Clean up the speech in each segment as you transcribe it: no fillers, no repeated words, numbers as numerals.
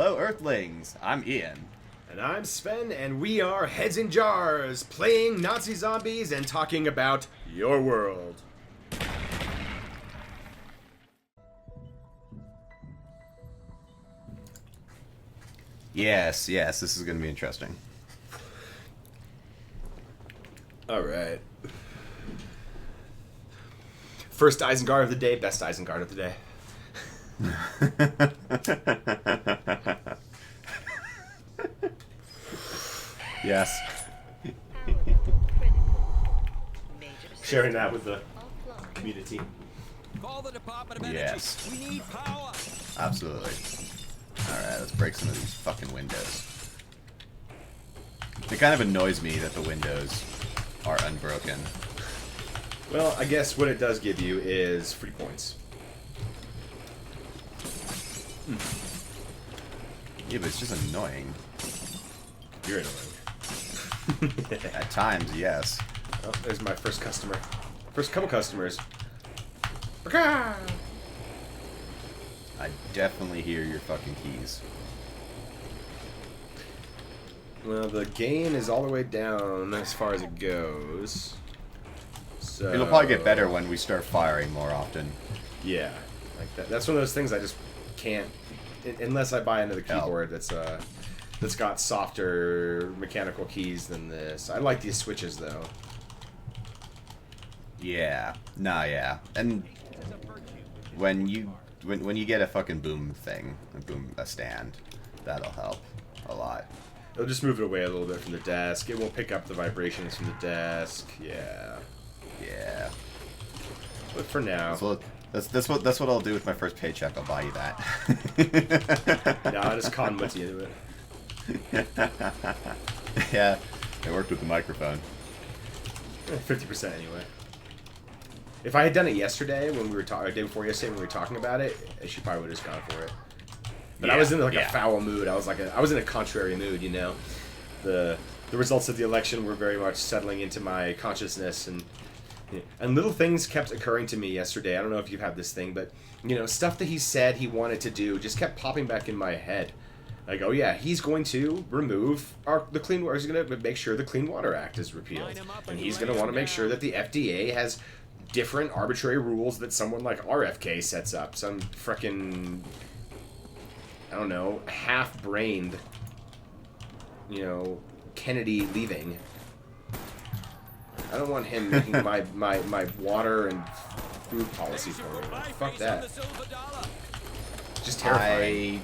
Hello, Earthlings. I'm Ian. And I'm Sven, and we are Heads in Jars, playing Nazi zombies and talking about your world. Yes, this is going to be interesting. Alright. First Isengard of the day, best Isengard of the day. Yes. Sharing that with the community. Call the Department of Energy. Yes. We need power. Absolutely. Alright, let's break some of these fucking windows. It kind of annoys me that the windows are unbroken. Well, I guess what it does give you is free points. Yeah, but it's just annoying. You're annoying. At times, yes. Oh, there's my first customer. First couple customers. I I definitely hear your fucking keys. Well, the gain is all the way down as far as it goes. So It'll probably get better when we start firing more often. Yeah, like that. That's one of those things I just can't, unless I buy another keyboard that's got softer mechanical keys than this. I like these switches though. Yeah. Nah, yeah. And when you get a fucking boom thing, a stand, that'll help a lot. It'll just move it away a little bit from the desk. It won't pick up the vibrations from the desk. Yeah. Yeah. But for now. That's what I'll do with my first paycheck. I'll buy you that. No, I just con what's into it. Yeah, it worked with the microphone. 50% anyway. If I had done it yesterday when we were talking, day before yesterday when we were talking about it, she probably would have just gone for it. But I was in a foul mood. I was in a contrary mood, you know. The results of the election were very much settling into my consciousness, and little things kept occurring to me yesterday. I don't know if you've had this thing, but stuff that he said he wanted to do just kept popping back in my head. Like, oh yeah, he's going to remove the Clean Water. He's going to make sure the Clean Water Act is repealed, and he's going to want to make sure that the FDA has different arbitrary rules that someone like RFK sets up. Some frickin', I don't know, half-brained, Kennedy leaving. I don't want him making my water and food policy for me. Fuck that. Just terrifying.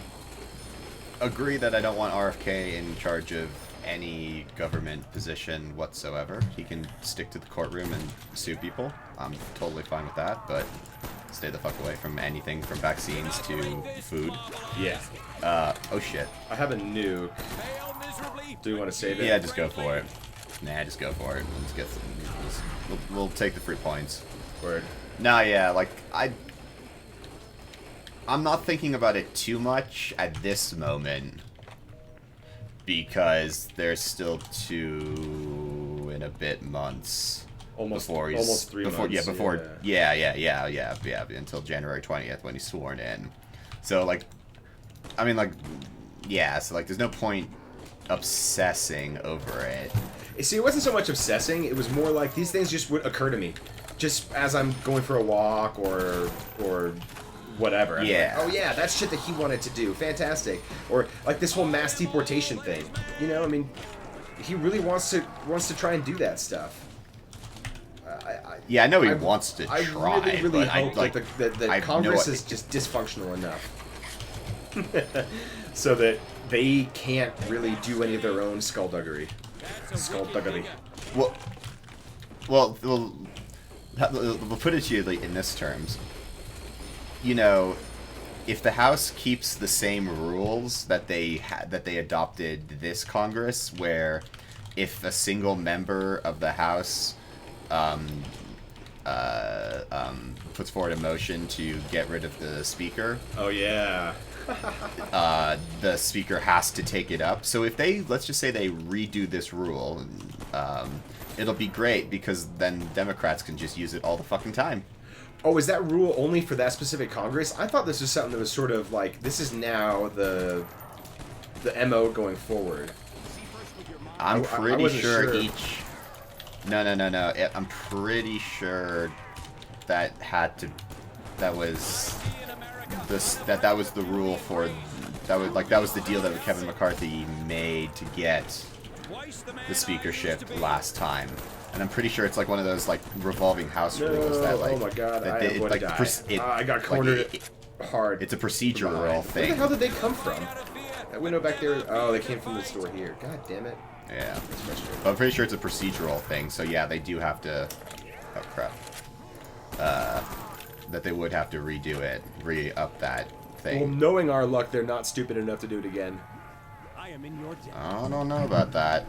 I agree that I don't want RFK in charge of any government position whatsoever. He can stick to the courtroom and sue people. I'm totally fine with that, but stay the fuck away from anything from vaccines to food. Yeah. Oh shit. I have a nuke. Do you want to save it? Yeah, just go for it. Nah, just go for it. Let's get we'll take the free points. Word. Nah, yeah, like, I'm not thinking about it too much at this moment, because there's still 2 and a bit months Almost 3 months. Yeah, until January 20th when he's sworn in. So, like, I mean, like, yeah, so, like, there's no point obsessing over it. See, it wasn't so much obsessing, it was more like these things just would occur to me. Just as I'm going for a walk or whatever. I'm like, oh yeah, that's shit that he wanted to do. Fantastic. Or like this whole mass deportation thing. I mean, he really wants to try and do that stuff. I know he wants to try. I really hope that Congress is just dysfunctional enough so that they can't really do any of their own skullduggery. Well, we'll put it to you in this terms. If the House keeps the same rules that they adopted this Congress, where if a single member of the House puts forward a motion to get rid of the Speaker. Oh yeah. The Speaker has to take it up. So if let's just say they redo this rule, it'll be great because then Democrats can just use it all the fucking time. Oh, is that rule only for that specific Congress? I thought this was something that was sort of like, this is now the the MO going forward. I'm I pretty wasn't sure sure. each. No. I'm pretty sure that had to. That was this. That was the rule for. That was the deal that Kevin McCarthy made to get the speakership last time. And I'm pretty sure it's like one of those like revolving house rules that like. Oh my god! That I would die. I got cornered hard. It's a procedural Where thing. the hell did they come from? That window back there. Oh, they came from this door here. God damn it. Yeah. That's frustrating. But I'm pretty sure it's a procedural thing, so yeah, they do have to... Oh, crap. That they would have to redo it. Re-up that thing. Well, knowing our luck, they're not stupid enough to do it again. I am in your debt. I don't know about that.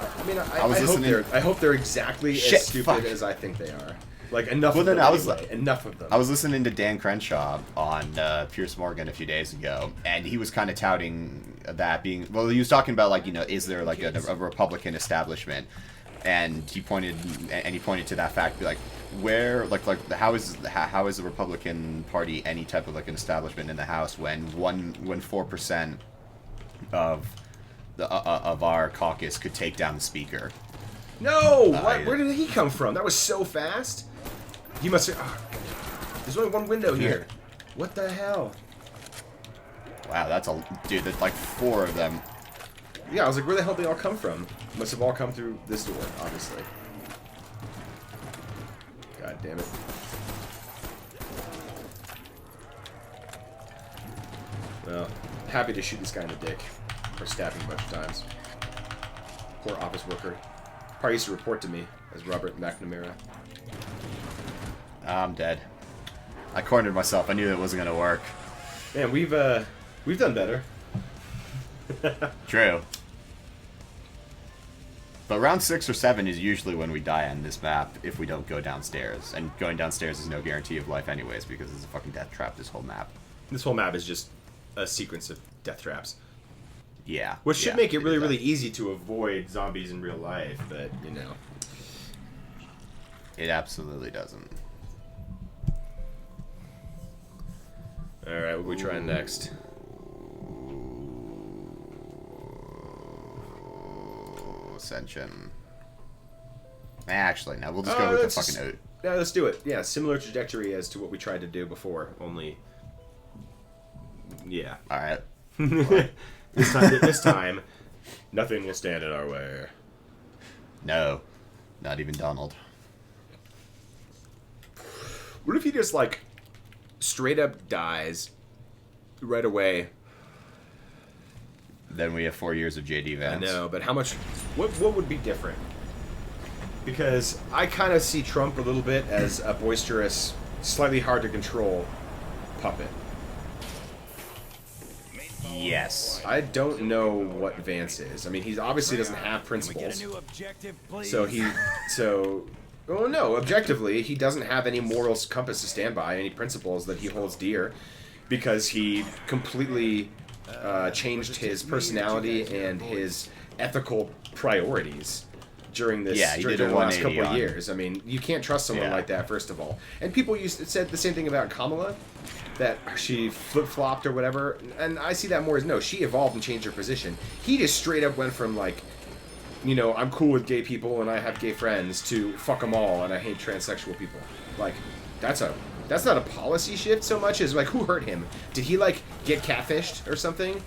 I mean, I hope they're exactly Shit, as stupid fuck. as I think they are. Like, enough Well, of them then I was anyway. like- Enough of them. I was listening to Dan Crenshaw on Piers Morgan a few days ago, and he was kind of touting that being... Well, he was talking about, like, you know, is there, like, a Republican establishment? And he pointed to that fact, like, where, how is the Republican Party any type of, like, an establishment in the House when 4% of our caucus could take down the speaker? No! Where did he come from? That was so fast. He must have... Oh, there's only one window here. What the hell? Wow, that's a... Dude, that's like 4 of them. Yeah, I was like, where the hell did they all come from? Must have all come through this door, obviously. God damn it. Well, happy to shoot this guy in the dick. Or stab him a bunch of times. Poor office worker. Probably used to report to me as Robert McNamara. I'm dead. I cornered myself. I knew it wasn't going to work. Man, we've done better. True. But round 6 or 7 is usually when we die on this map if we don't go downstairs. And going downstairs is no guarantee of life anyways because it's a fucking death trap, this whole map. This whole map is just a sequence of death traps. Yeah. Which should yeah, make it really, is that. really easy to avoid zombies in real life, but, you know. It absolutely doesn't. Alright, what are we trying next? Ascension. Actually, no, we'll just go with the fucking Oat. Yeah, let's do it. Yeah, similar trajectory as to what we tried to do before, only... Yeah. Alright. This time, nothing will stand in our way. No. Not even Donald. What if he just, like, straight up dies right away? Then we have 4 years of JD Vance. I know, but how much... What would be different? Because I kind of see Trump a little bit as a boisterous, slightly hard to control puppet. Yes. I don't know what Vance is. I mean, he obviously doesn't have Can we get principles. a new objective, please? Well, no, objectively, he doesn't have any moral compass to stand by, any principles that he holds dear, because he completely changed his personality and his ethical priorities during this Yeah, he during did a the last couple 180 of on- years. I mean, you can't trust someone Yeah. like that, first of all. And people said the same thing about Kamala, that she flip-flopped or whatever, and I see that more as, no, she evolved and changed her position. He just straight up went from, like, you know, I'm cool with gay people and I have gay friends, to fuck them all and I hate transsexual people. Like, that's not a policy shift so much as, like, who hurt him? Did he, like, get catfished or something?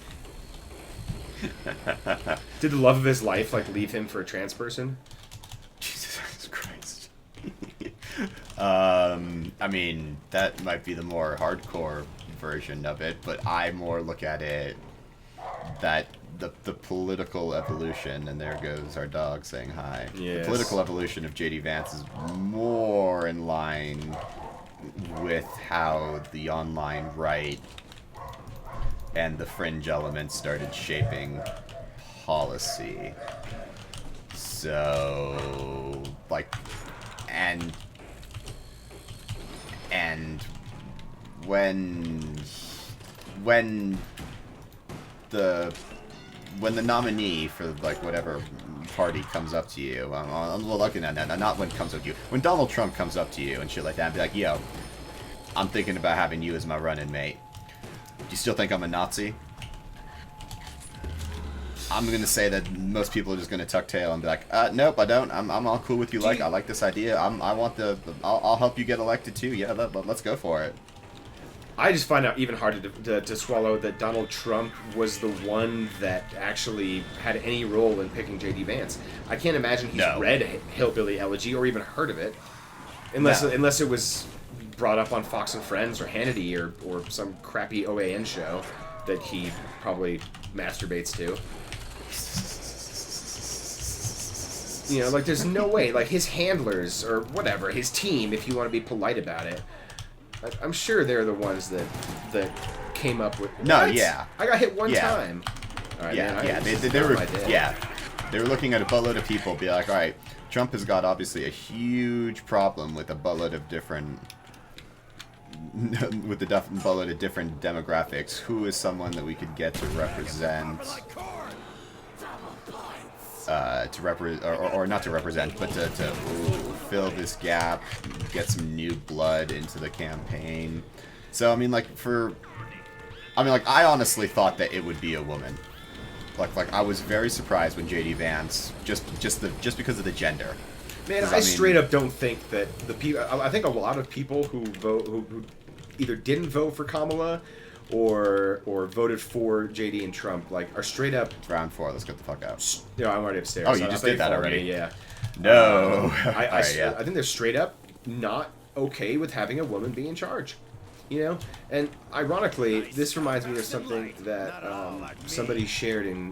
Did the love of his life, like, leave him for a trans person? Jesus Christ. I mean, that might be the more hardcore version of it, but I more look at it that the political evolution, and there goes our dog saying hi. Yes. The political evolution of JD Vance is more in line with how the online right and the fringe elements started shaping policy. So, like, and when the nominee for, like, whatever party comes up to you, I'm looking at that, not when it comes up to you, when Donald Trump comes up to you and shit like that, and be like, yo, I'm thinking about having you as my running mate. you still think I'm a Nazi? I'm gonna say that most people are just gonna tuck tail and be like, nope, I don't. I'm all cool with you. I like this idea. I'll help you get elected too. Yeah, let's go for it. I just find out even harder to swallow that Donald Trump was the one that actually had any role in picking J.D. Vance. I can't imagine he's read Hillbilly Elegy or even heard of it, unless it was brought up on Fox and Friends or Hannity or some crappy OAN show that he probably masturbates to. You know, like, there's no way. Like, his handlers or whatever, his team, if you want to be polite about it, I'm sure they're the ones that came up with. No, what? yeah. I got hit one time. All right, Yeah, man, yeah. They were looking at a buttload of people, be like, all right, Trump has got obviously a huge problem with a buttload of different. With the buttload of different demographics. Who is someone that we could get to represent? Or not to represent, but to fill this gap, get some new blood into the campaign. So I mean, I honestly thought that it would be a woman. Like I was very surprised when J.D. Vance just because of the gender. Man, I straight up don't think that the people. I think a lot of people who vote who either didn't vote for Kamala or voted for JD and Trump, like, are straight up. It's round 4. Let's get the fuck out. No, I'm already upstairs. Oh, you just did that already? Yeah. No. I think they're straight up not okay with having a woman be in charge. You know, and ironically, this reminds me of something that somebody shared in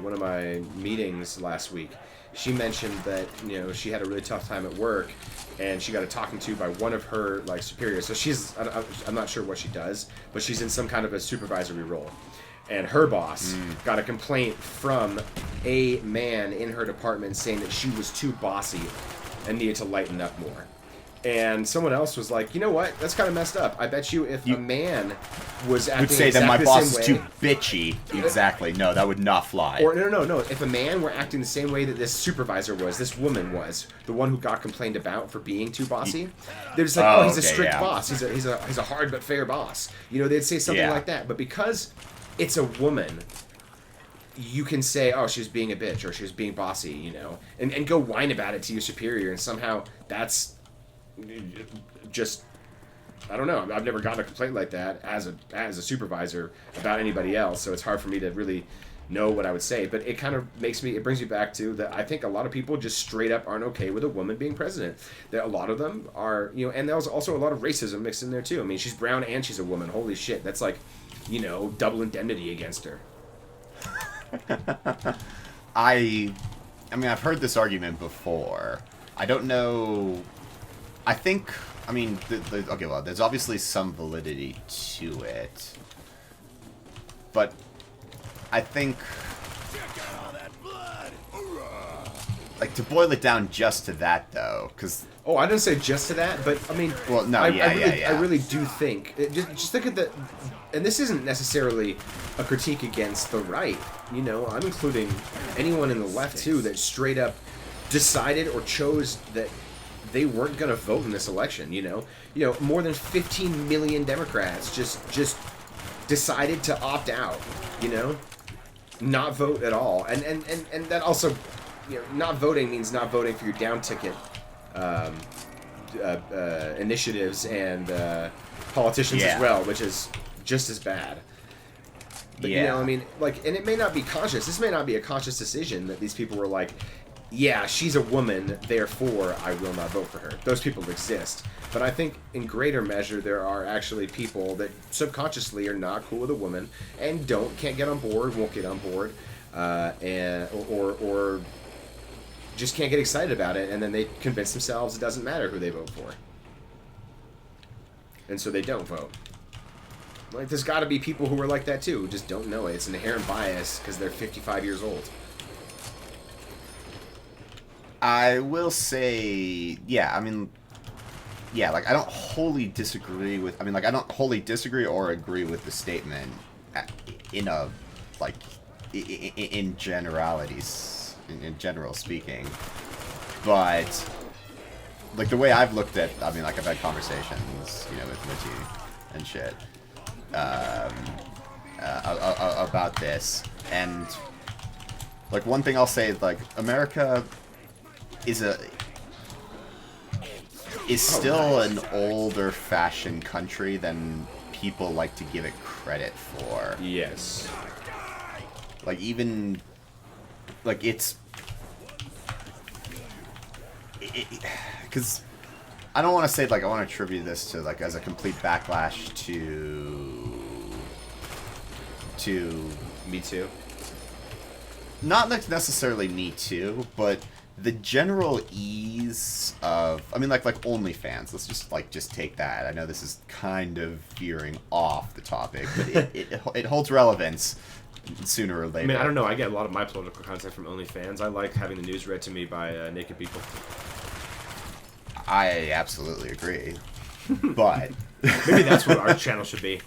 one of my meetings last week. She mentioned that, you know, she had a really tough time at work, and she got a talking to by one of her, like, superiors. So she's, I'm not sure what she does, but she's in some kind of a supervisory role. And her boss got a complaint from a man in her department saying that she was too bossy and needed to lighten up more. And someone else was like, you know what? That's kind of messed up. I bet you if a man was acting would say exactly that my the boss same is way, too bitchy. Exactly. No, that would not fly. Or no. If a man were acting the same way that this supervisor was, this woman was, the one who got complained about for being too bossy, they're just like, he's a strict boss. He's a hard but fair boss. You know, they'd say something like that. But because it's a woman, you can say, oh, she was being a bitch or she was being bossy, you know, and go whine about it to your superior, and somehow that's just, I don't know. I've never gotten a complaint like that as a supervisor about anybody else, so it's hard for me to really know what I would say. But it kind of it brings me back to that. I think a lot of people just straight up aren't okay with a woman being president. That a lot of them are, you know, and there was also a lot of racism mixed in there too. I mean, she's brown and she's a woman. Holy shit, that's like, you know, double indemnity against her. I mean, I've heard this argument before. I don't know. I think, I mean, okay, well, there's obviously some validity to it. But I think, like, to boil it down just to that, though, because... Oh, I didn't say just to that, but, I mean... Well, no, I really do think... Just think of the... And this isn't necessarily a critique against the right. You know, I'm including anyone in the left, too, that straight up decided or chose that they weren't going to vote in this election, you know? You know, more than 15 million Democrats just decided to opt out, you know? Not vote at all. And that also, you know, not voting means not voting for your down ticket initiatives and politicians as well, which is just as bad. But, you know, I mean, like, and it may not be conscious. This may not be a conscious decision that these people were like, yeah, she's a woman, therefore I will not vote for her. Those people exist. But I think in greater measure there are actually people that subconsciously are not cool with a woman and can't get on board, won't get on board, or just can't get excited about it, and then they convince themselves it doesn't matter who they vote for. And so they don't vote. Like, there's got to be people who are like that too, who just don't know it. It's an inherent bias because they're 55 years old. I will say, yeah, I mean, yeah, like, I don't wholly disagree with, I mean, like, I don't wholly disagree or agree with the statement in a, like, in generalities, in general speaking, but, like, the way I've looked at, I mean, like, I've had conversations, you know, with Mitty and shit, about this. And like one thing I'll say, like America is still an older fashioned country than people like to give it credit for. Yes. Like even like it's because I don't want to say like I want to attribute this to like as a complete backlash to Me Too. not necessarily Me Too, but the general ease of I mean like OnlyFans. Let's just take that. I know this is kind of veering off the topic, but it holds relevance sooner or later. I mean, I don't know. I get a lot of my political content from OnlyFans. I like having the news read to me by naked people. I absolutely agree, but maybe that's what our channel should be.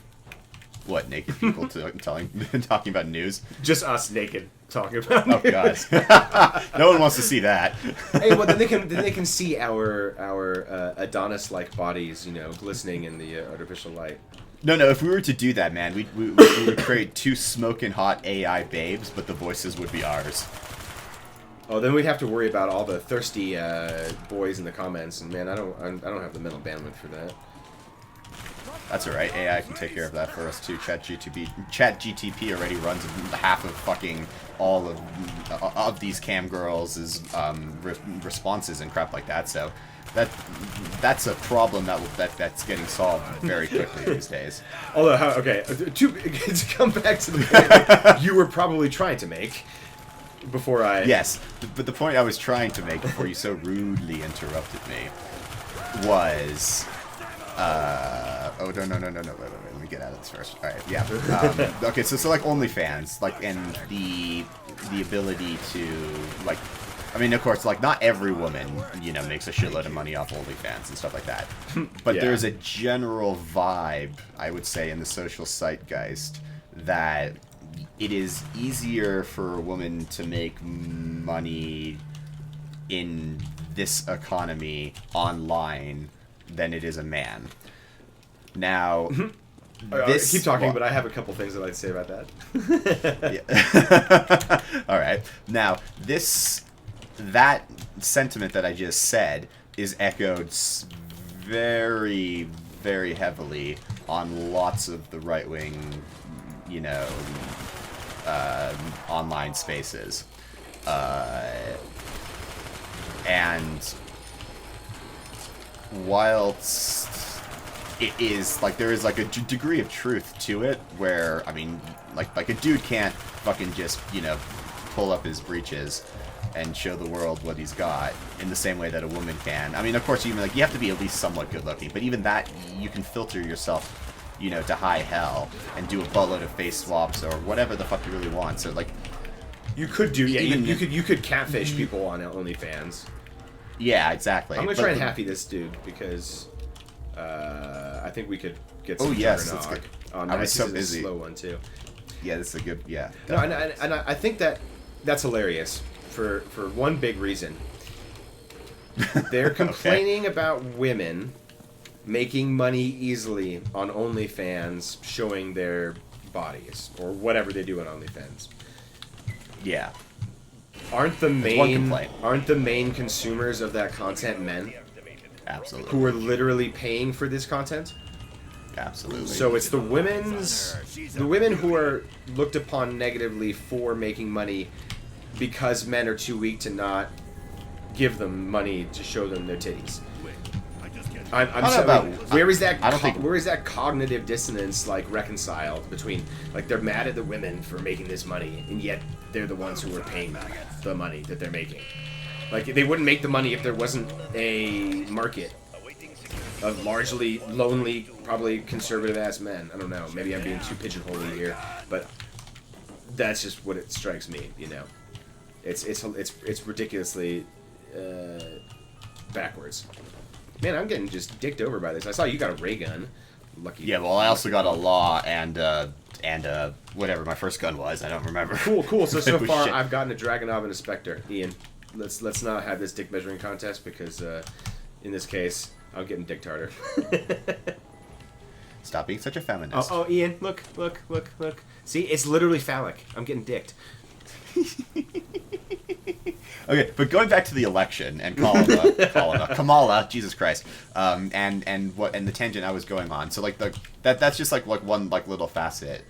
What, naked people talking about news? Just us naked talking about Oh news. god, no one wants to see that. Hey, well then they can see our Adonis-like bodies, you know, glistening in the artificial light. No, if we were to do that, man, we would create two smoking hot AI babes, but the voices would be ours. Oh, then we'd have to worry about all the thirsty boys in the comments, and man, I don't have the mental bandwidth for that. That's alright, AI can take care of that for us too. ChatGTP already runs half of fucking all of these cam girls' responses and crap like that, so that's a problem that's getting solved very quickly these days. Although, to come back to the point that you were probably trying to make before I... Yes, but the point I was trying to make before you so rudely interrupted me was... oh, no, wait, let me get out of this first. Alright, yeah. Okay, so like OnlyFans, like, and the ability to, like, I mean, of course, like, not every woman, you know, makes a shitload of money off OnlyFans and stuff like that. But Yeah. there's a general vibe, I would say, in the social zeitgeist that it is easier for a woman to make money in this economy online than it is a man. Now, this... keep talking, well, but I have a couple things I'd like to say about that. yeah. All right. Now, that sentiment that I just said is echoed very, very heavily on lots of the right-wing, you know, online spaces. And whilst it is, like, there is, like, a degree of truth to it, where, I mean, like a dude can't fucking just, you know, pull up his breeches and show the world what he's got in the same way that a woman can. I mean, of course, you have to be at least somewhat good-looking, but even that, you can filter yourself, you know, to high hell and do a buttload of face swaps or whatever the fuck you really want. So, like... You could do... Yeah, Even you could catfish people on OnlyFans. Yeah, exactly. I'm going to try and happy this dude, because I think we could get some yes, juggernaut. that's good. Oh, I nice. was so This is busy. a slow one, too. Yeah, this is a good... Yeah. No, and I think that's hilarious for one big reason. They're complaining about women making money easily on OnlyFans, showing their bodies, or whatever they do on OnlyFans. Yeah. Aren't the one complaint. main consumers of that content men Absolutely. who are literally paying for this content? Absolutely. So it's the women who are looked upon negatively for making money because men are too weak to not give them money to show them their titties. I'm sorry, where is that cognitive dissonance, like, reconciled between, like, they're mad at the women for making this money, and yet they're the ones who are paying them the money that they're making. Like, they wouldn't make the money if there wasn't a market of largely lonely, probably conservative-ass men. I don't know. Maybe I'm being too pigeonholed here, but that's just what it strikes me, you know. It's ridiculously backwards. Man, I'm getting just dicked over by this. I saw you got a ray gun. Lucky. Yeah, well, I also got a law and whatever my first gun was. I don't remember. Cool. So It was far, shit. I've gotten a Dragonov and a Spectre. Ian, let's not have this dick measuring contest, because in this case, I'm getting dicked harder. Stop being such a feminist. Oh, Ian, look. See, it's literally phallic. I'm getting dicked. Okay, but going back to the election and Kamala, Jesus Christ, and the tangent I was going on. So like that's just like one like little facet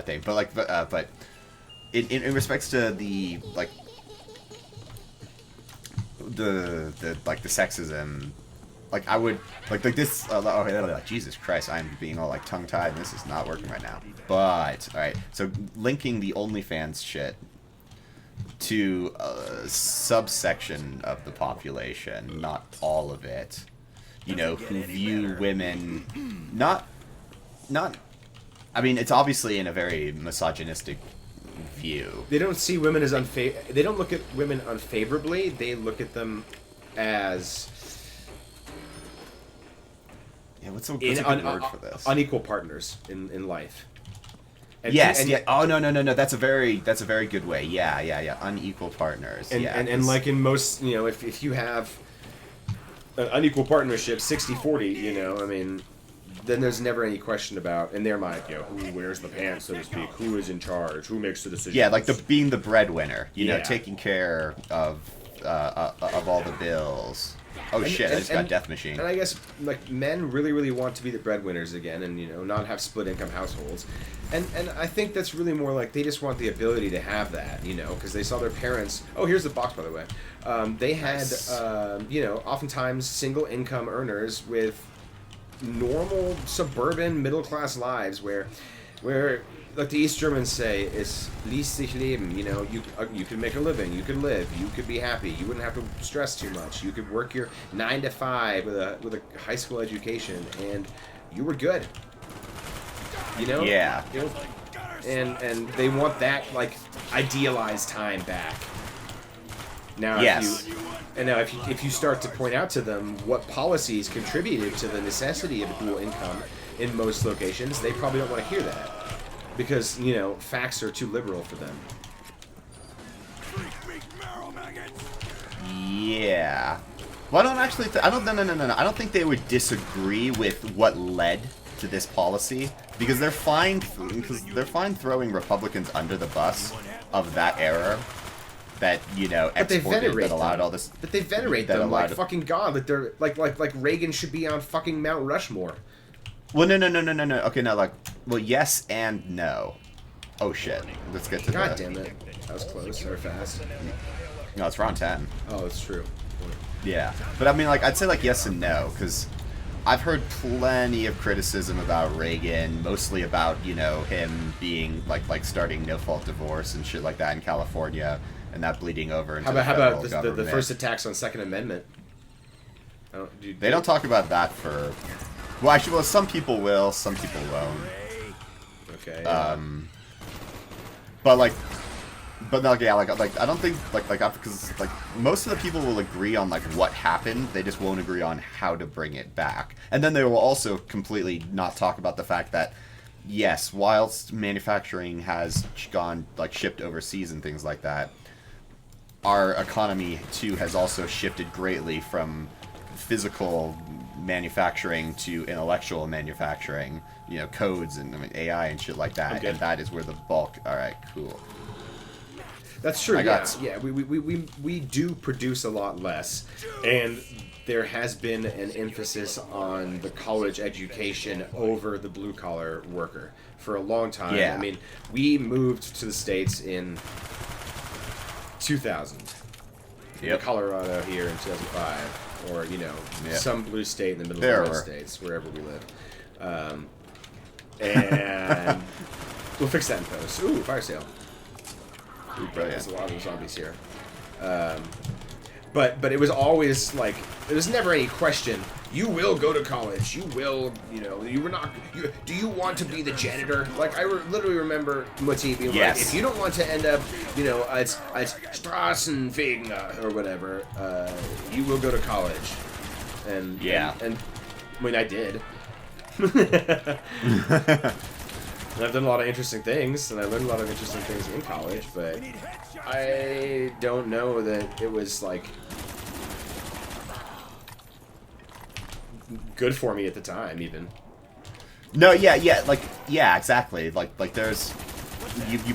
thing, but in respects to the like the sexism, like I would like this. Jesus Christ, I'm being all like tongue tied, and this is not working right now. But all right, so linking the OnlyFans shit to a subsection of the population, not all of it, you know, who view women not. I mean, it's obviously in a very misogynistic view. They don't see women as They don't look at women unfavorably. They look at them as what's a good word for this? Unequal partners in life. And yes. Oh no. That's a very good way. Yeah. Unequal partners. And like in most, you know, if you have an unequal partnership, 60-40, you know, I mean, then there's never any question about, in their mind, you know, who wears the pants, so to speak, who is in charge, who makes the decisions. Yeah, like being the breadwinner, you know, taking care of all the bills. Oh shit! I just got Death Machine. And I guess like men really want to be the breadwinners again, and you know, not have split income households. And I think that's really more like they just want the ability to have that, you know, because they saw their parents. Oh, here's the box, by the way. They had you know, oftentimes single income earners with normal suburban middle class lives where like the East Germans say, es ließ sich leben. You know, you could make a living, you could live, you could be happy, you wouldn't have to stress too much. You could work your 9 to 5 with a high school education, and you were good. You know? Yeah. You know? And they want that like idealized time back. Now, yes. if you start to point out to them what policies contributed to the necessity of dual income in most locations, they probably don't want to hear that. Because, you know, facts are too liberal for them. Yeah. Well, I don't actually... No. I don't think they would disagree with what led to this policy. Because they're fine throwing Republicans under the bus of that era that, you know, exported, that allowed all this... But they venerate them like fucking God. That they're... Like Reagan should be on fucking Mount Rushmore. Well, no. Okay, no, like, well, yes and no. Oh shit. Let's get to God damn it. That was close or fast. No, it's round 10. Oh, that's true. Yeah. But I mean, like, I'd say, like, yes and no, because I've heard plenty of criticism about Reagan, mostly about, you know, him being, like starting no-fault divorce and shit like that in California, and that bleeding over into how about the first attacks on Second Amendment? They don't talk about that for... Well, actually, some people will, some people won't. Okay. But like, yeah, like I don't think because like most of the people will agree on like what happened. They just won't agree on how to bring it back. And then they will also completely not talk about the fact that yes, whilst manufacturing has gone like shipped overseas and things like that, our economy too has also shifted greatly from physical manufacturing to intellectual manufacturing, you know, codes and AI and shit like that, and that is where the bulk. All right, cool. That's true. Yeah. We do produce a lot less, and there has been an emphasis on the college education over the blue collar worker for a long time. Yeah. I mean, we moved to the States in 2000. Yep. Colorado here in 2005. Or, you know, some blue state in the middle of the United States, wherever we live. And we'll fix that in post. Ooh, fire sale. Ooh, brilliant. There's a lot of zombies here. But it was always like, there was never any question, you will go to college, you will, you know, you were not, do you want to be the janitor? Like, I literally remember Mutti being like, if you don't want to end up, you know, it's Strassenwegen or whatever, you will go to college. And I mean, I did. And I've done a lot of interesting things, and I learned a lot of interesting things in college, but I don't know that it was, like, good for me at the time, even. No, yeah, exactly. Like there's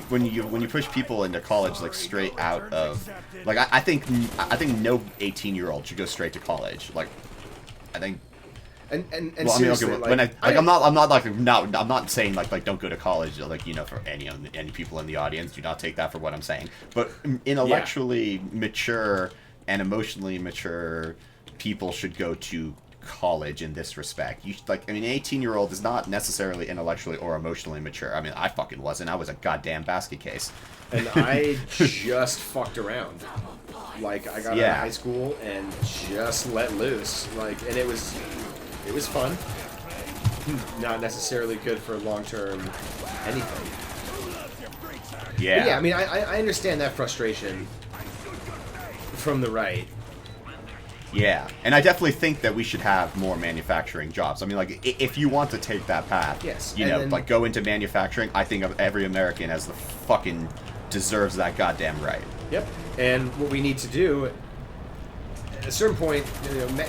when you push people into college like straight out of like I think no 18-year-old should go straight to college. Like I think. And Well, I mean, seriously, okay, when I'm not saying like don't go to college, like, you know, for any people in the audience, do not take that for what I'm saying. But intellectually mature and emotionally mature people should go to college in this respect. You like, I mean, an 18-year-old is not necessarily intellectually or emotionally mature. I mean, I fucking wasn't. I was a goddamn basket case. And I just fucked around. Like, I got out of high school and just let loose. Like, and it was fun. Not necessarily good for long-term anything. Yeah. But yeah, I mean, I understand that frustration from the right. Yeah, and I definitely think that we should have more manufacturing jobs. I mean, like, if you want to take that path, yes, you know, like, go into manufacturing, I think every American has the fucking deserves that goddamn right. Yep. And what we need to do, at a certain point, you know,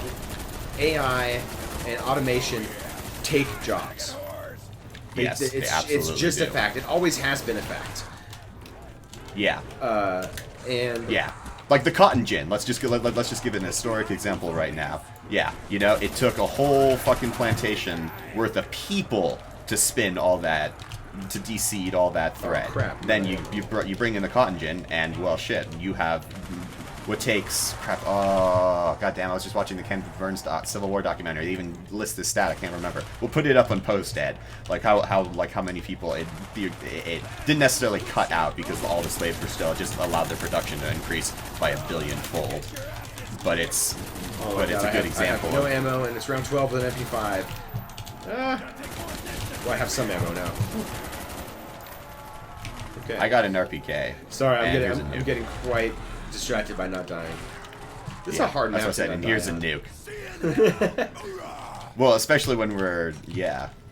AI and automation take jobs. Yes, they absolutely it's just do. a fact. It always has been a fact. Yeah. And yeah. Like the cotton gin. Let's just give an historic example right now. Yeah, you know, it took a whole fucking plantation worth of people to spin all that, to de-seed all that thread. Oh, crap. Then you bring in the cotton gin, and well, shit, you have what takes crap. Oh, goddamn! I was just watching the Ken Burns Civil War documentary. They even list this stat. I can't remember. We'll put it up on post, Ed. Like how many people it didn't necessarily cut out because all the slaves were still, just allowed their production to increase by 1 billion-fold. But it's a good example. I have no ammo, and it's round 12 with an MP5. Well, I have some ammo now. Okay. I got an RPK. Sorry, I'm getting quite distracted by not dying. This is a hard map. That's what I said, and here's a nuke. Well, especially when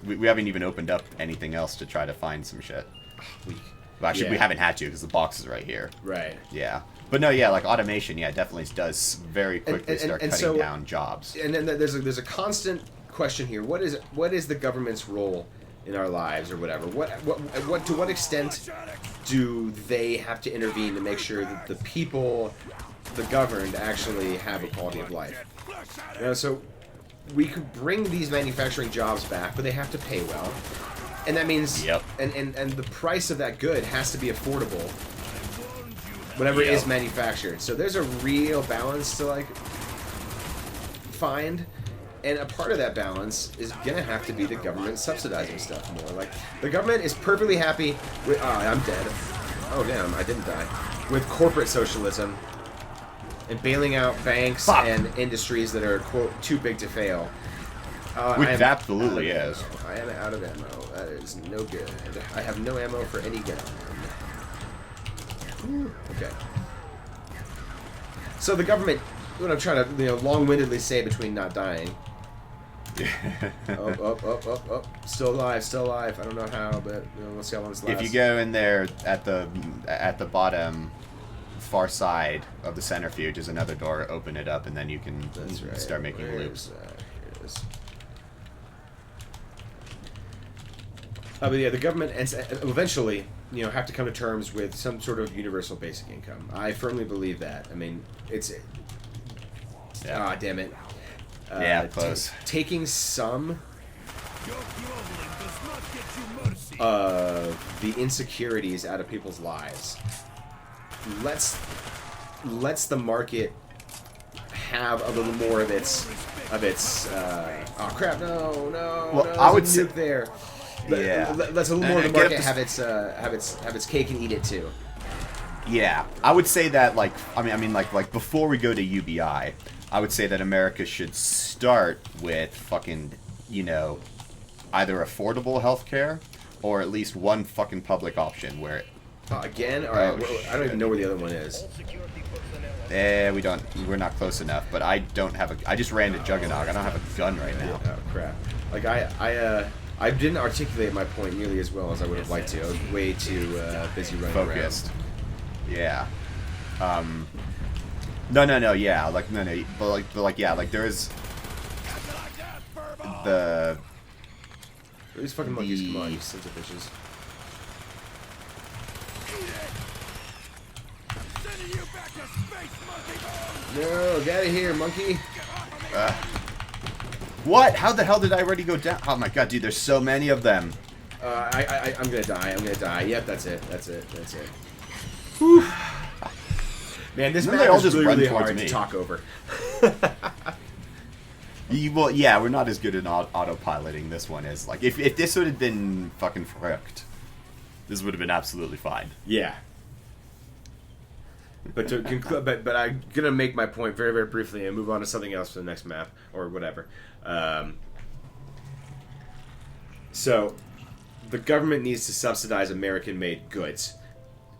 we haven't even opened up anything else to try to find some shit. Well, actually, we haven't had to because the box is right here. Right. Yeah. But no, yeah, like automation, definitely does very quickly start cutting down jobs. And then there's a constant question here. What is the government's role in our lives or whatever? What to what extent do they have to intervene to make sure that the people, the governed, actually have a quality of life? You know, so we could bring these manufacturing jobs back, but they have to pay well. And that means and the price of that good has to be affordable whenever it is manufactured. So there's a real balance to like find. And a part of that balance is gonna have to be the government subsidizing stuff more. Like, the government is perfectly happy with... Oh, I'm dead. Oh, damn, I didn't die. With corporate socialism and bailing out banks and industries that are, quote, too big to fail. Which absolutely is. I am out of ammo. That is no good. I have no ammo for any gun. Okay. So the government... What I'm trying to, long-windedly say between not dying... Up. Still alive. I don't know how, but let's see how long this lasts. If you go in there at the bottom far side of the centrifuge is another door, open it up, and then you can start making loops. Here it is. But yeah, the government eventually, have to come to terms with some sort of universal basic income. I firmly believe that. I mean, it's... Ah, damn it. Close. Taking some of the insecurities out of people's lives lets the market have a little more of its oh crap, no, I would say nuke there. Let's a little more of the market have its cake and eat it too. Yeah, I would say that like before we go to UBI, I would say that America should start with fucking, either affordable healthcare or at least one fucking public option where... again? Alright, I don't even know where the other one is. We're not close enough, but I just ran to Juggernaut. I don't have a gun right now. Oh, crap. Like, I didn't articulate my point nearly as well as I would have liked to. I was way too busy running focused. Around. Yeah. No, yeah, there is These fucking monkeys, come on, you sons of bitches. Sending you back to space, monkey. No, get out of here, monkey. What? How the hell did I already go down? Oh my god, dude, there's so many of them. I'm gonna die. I'm gonna die. Yep, that's it. That's it. That's it. Whew. Man, this map is really hard to talk over. Well, yeah, we're not as good at autopiloting this one as, like, if this would have been fucking fricked, this would have been absolutely fine. Yeah. But to conclude, but I'm gonna make my point very, very briefly and move on to something else for the next map or whatever. So, the government needs to subsidize American-made goods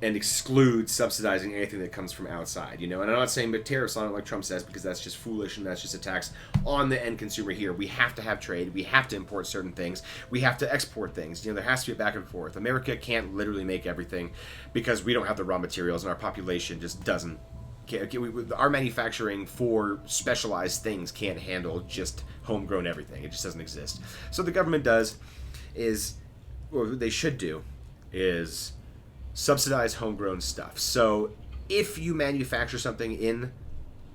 and exclude subsidizing anything that comes from outside, you know? And I'm not saying tariffs on it like Trump says, because that's just foolish and that's just a tax on the end consumer here. We have to have trade. We have to import certain things. We have to export things. You know, there has to be a back and forth. America can't literally make everything because we don't have the raw materials and our population just doesn't. Our manufacturing for specialized things can't handle just homegrown everything. It just doesn't exist. So the government what they should do is subsidize homegrown stuff. So if you manufacture something in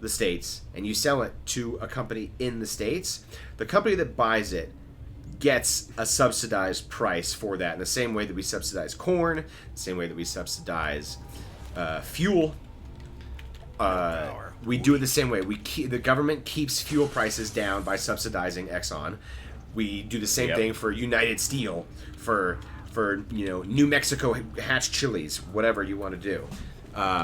the States and you sell it to a company in the States, the company that buys it gets a subsidized price for that in the same way that we subsidize corn, the same way that we subsidize fuel. We do it the same way. The government keeps fuel prices down by subsidizing Exxon. We do the same thing for United Steel, for New Mexico hatch chilies, whatever you want to do.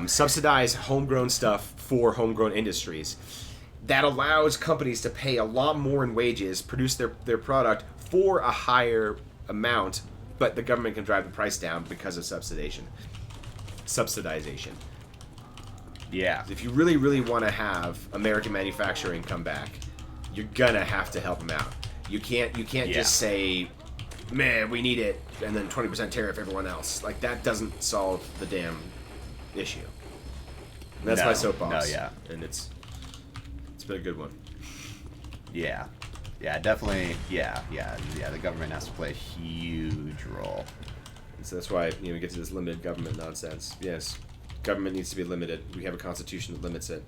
Subsidize homegrown stuff for homegrown industries. That allows companies to pay a lot more in wages, produce their product for a higher amount, but the government can drive the price down because of subsidization. Yeah. If you really, really want to have American manufacturing come back, you're gonna have to help them out. You can't just say, man, we need it, and then 20% tariff everyone else. Like, that doesn't solve the damn issue. And that's my soapbox. No, yeah. And it's been a good one. Yeah. Yeah, definitely. Yeah. The government has to play a huge role. And so that's why, we get to this limited government nonsense. Yes, government needs to be limited. We have a constitution that limits it.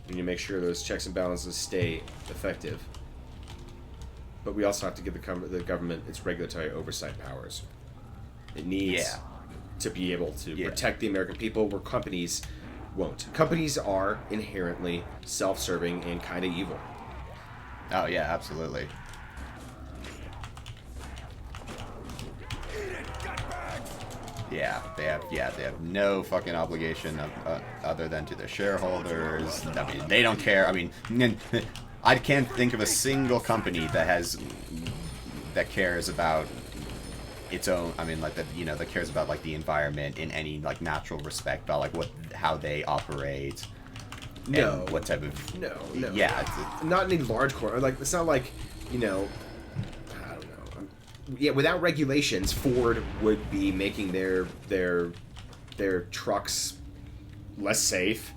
And you make sure those checks and balances stay effective. But we also have to give the government its regulatory oversight powers. It needs to be able to protect the American people where companies won't. Companies are inherently self-serving and kind of evil. Oh, yeah, absolutely. Yeah, they have no fucking obligation other than to their shareholders. I mean, they don't care. I mean, I can't think of a single company that cares about its own. I mean, like that cares about like the environment in any like natural respect, about like how they operate. No. And what type of no. Yeah, it's not any large corp. Like, it's not like I don't know. Yeah, without regulations, Ford would be making their trucks less safe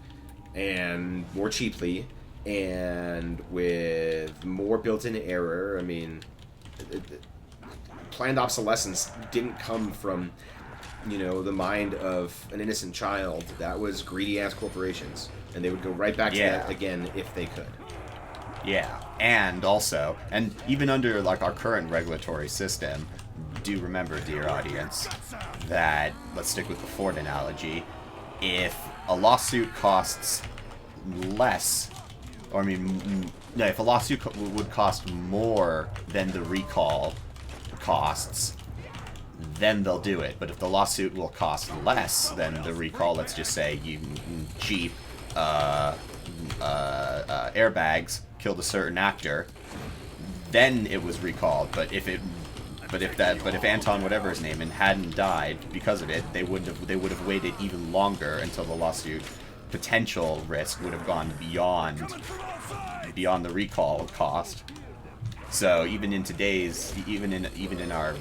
and more cheaply, and with more built-in error. I mean, planned obsolescence didn't come from the mind of an innocent child. That was greedy-ass corporations, and they would go right back to that again if they could. Yeah, and also, and even under like our current regulatory system, do remember, dear audience, that, let's stick with the Ford analogy, if a lawsuit costs less, or I mean, if a lawsuit would cost more than the recall costs, then they'll do it. But if the lawsuit will cost less than the recall, let's just say you cheap airbags killed a certain actor, then it was recalled. But if Anton, whatever his name, and hadn't died because of it, they would have waited even longer until the lawsuit potential risk would have gone beyond the recall cost. So even in today's, even in our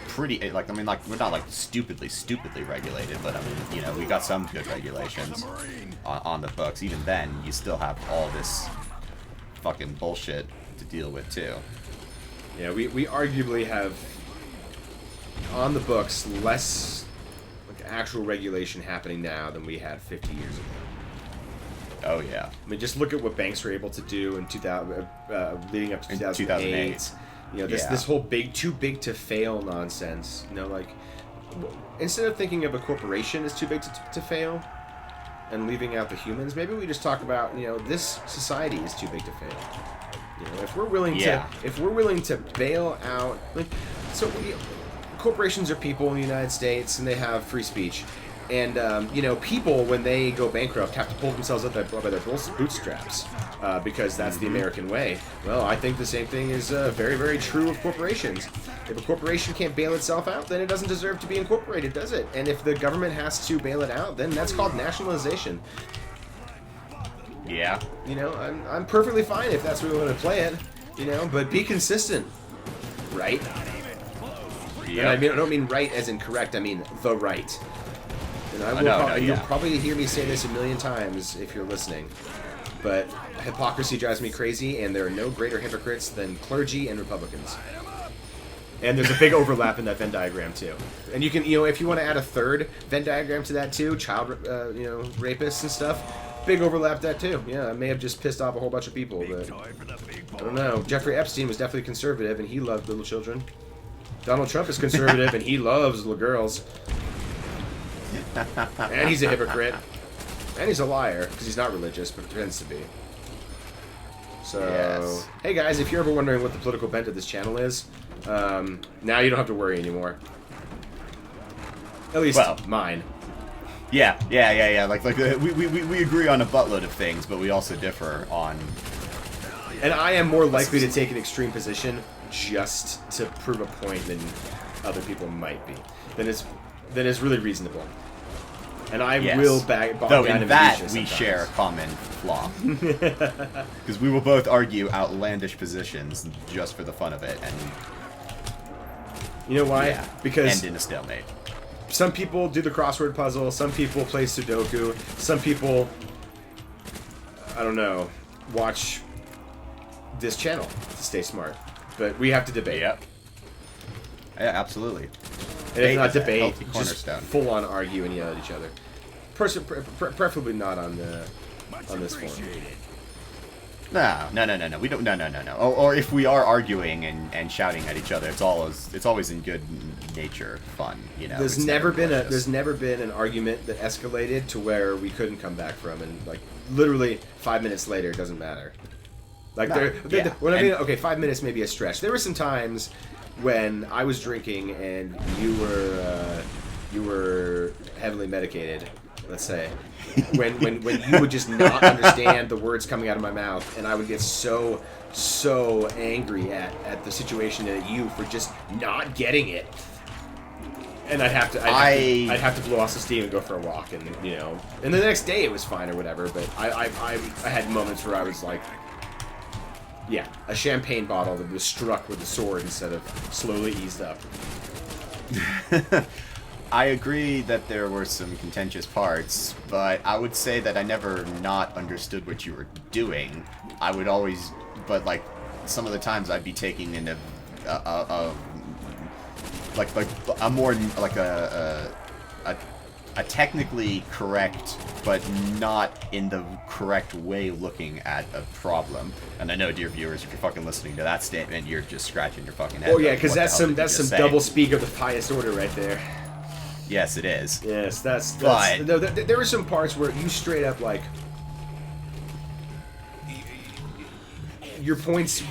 pretty, like, I mean, like, we're not like stupidly regulated, but I mean, we got some good regulations on the books. Even then, you still have all this fucking bullshit to deal with too. Yeah, we arguably have on the books less like actual regulation happening now than we had 50 years ago. Oh yeah. I mean, just look at what banks were able to do in 2000, leading up to 2008. You know, this whole too big to fail nonsense. You know, like instead of thinking of a corporation as too big to fail and leaving out the humans, maybe we just talk about, you know, this society is too big to fail. You know, if we're willing to bail out, like, corporations are people in the United States and they have free speech. And, you know, people, when they go bankrupt, have to pull themselves up by their bootstraps because that's the American way. Well, I think the same thing is very, very true of corporations. If a corporation can't bail itself out, then it doesn't deserve to be incorporated, does it? And if the government has to bail it out, then that's called nationalization. Yeah. You know, I'm perfectly fine if that's where we want to play it, you know, but be consistent, right? Yeah. And I don't mean right as in correct, I mean the right. And you'll probably hear me say this a million times if you're listening, but hypocrisy drives me crazy, and there are no greater hypocrites than clergy and Republicans. And there's a big overlap in that Venn diagram too. And you can, you know, if you want to add a third Venn diagram to that too, child, you know, rapists and stuff, big overlap that too. Yeah, I may have just pissed off a whole bunch of people, but I don't know. Jeffrey Epstein was definitely conservative, and he loved little children. Donald Trump is conservative, and he loves little girls. And he's a hypocrite. And he's a liar, because he's not religious, but pretends to be. So, yes. Hey guys, if you're ever wondering what the political bent of this channel is, now you don't have to worry anymore. At least mine. Yeah. Like we agree on a buttload of things, but we also differ on... And I am more likely to take an extreme position just to prove a point than other people might be. That is really reasonable. And I will bog Though down in that we share a common flaw. Because we will both argue outlandish positions just for the fun of it, and you know why? Yeah, because end in a stalemate. Some people do the crossword puzzle, some people play Sudoku, some people, I don't know, watch this channel to stay smart. But we have to debate. Yep. Yeah, absolutely. And if not debate, just full-on argue and yell at each other. Preferably not on this forum. No. We don't. No. Or if we are arguing and shouting at each other, it's always in good nature, fun. You know. There's never been an argument that escalated to where we couldn't come back from, and like literally 5 minutes later, it doesn't matter. Like when I mean, okay, 5 minutes may be a stretch. There were some times when I was drinking and you were heavily medicated, let's say, when you would just not understand the words coming out of my mouth, and I would get so angry at the situation and at you for just not getting it, and I'd have to blow off some steam and go for a walk, and you know, and the next day it was fine or whatever, but I had moments where I was like, yeah, a champagne bottle that was struck with a sword instead of slowly eased up. I agree that there were some contentious parts, but I would say that I never not understood what you were doing. I would always, but like some of the times I'd be taking in a technically correct, but not in the correct way looking at a problem. And I know, dear viewers, if you're fucking listening to that statement, you're just scratching your fucking head. Oh yeah, because that's some double speak of the highest order right there. Yes, it is. Yes, that's no, there were some parts where you straight up like your points.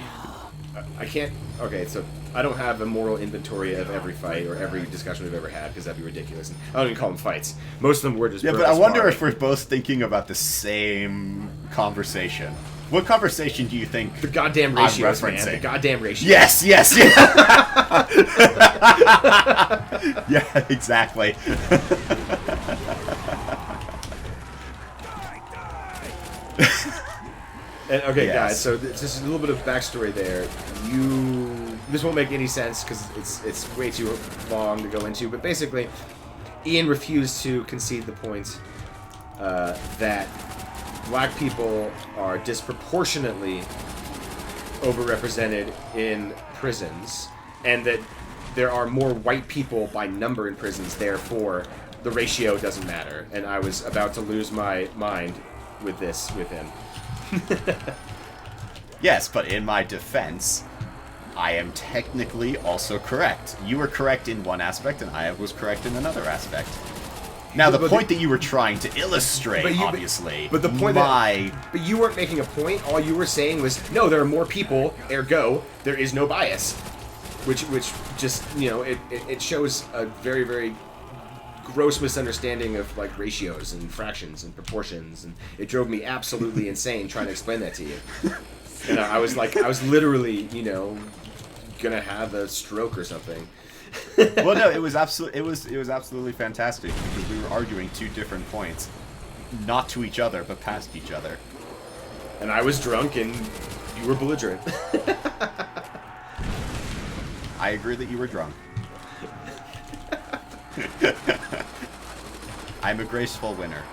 I can't. Okay, so I don't have a moral inventory of every fight or every discussion we've ever had because that'd be ridiculous. I don't even call them fights. Most of them were just. Yeah, but I wonder if we're both thinking about the same conversation. What conversation do you think? The goddamn ratios, man. The goddamn ratios. Yes. Yeah, exactly. And, okay, yes. Guys, so just a little bit of backstory there. This won't make any sense because it's way too long to go into, but basically, Ian refused to concede the point that black people are disproportionately overrepresented in prisons, and that there are more white people by number in prisons, therefore the ratio doesn't matter. And I was about to lose my mind with him. Yes, but in my defense, I am technically also correct. You were correct in one aspect, and I was correct in another aspect. Now, the point that you were trying to illustrate, obviously, but the point but you weren't making a point. All you were saying was, no, there are more people, ergo, there is no bias. Which just, you know, it shows a very, very gross misunderstanding of, like, ratios and fractions and proportions, and it drove me absolutely insane trying to explain that to you. And I was literally, you know, gonna have a stroke or something. Well, no, it was absolutely fantastic because we were arguing two different points, not to each other but past each other. And I was drunk and you were belligerent. I agree that you were drunk. I'm a graceful winner.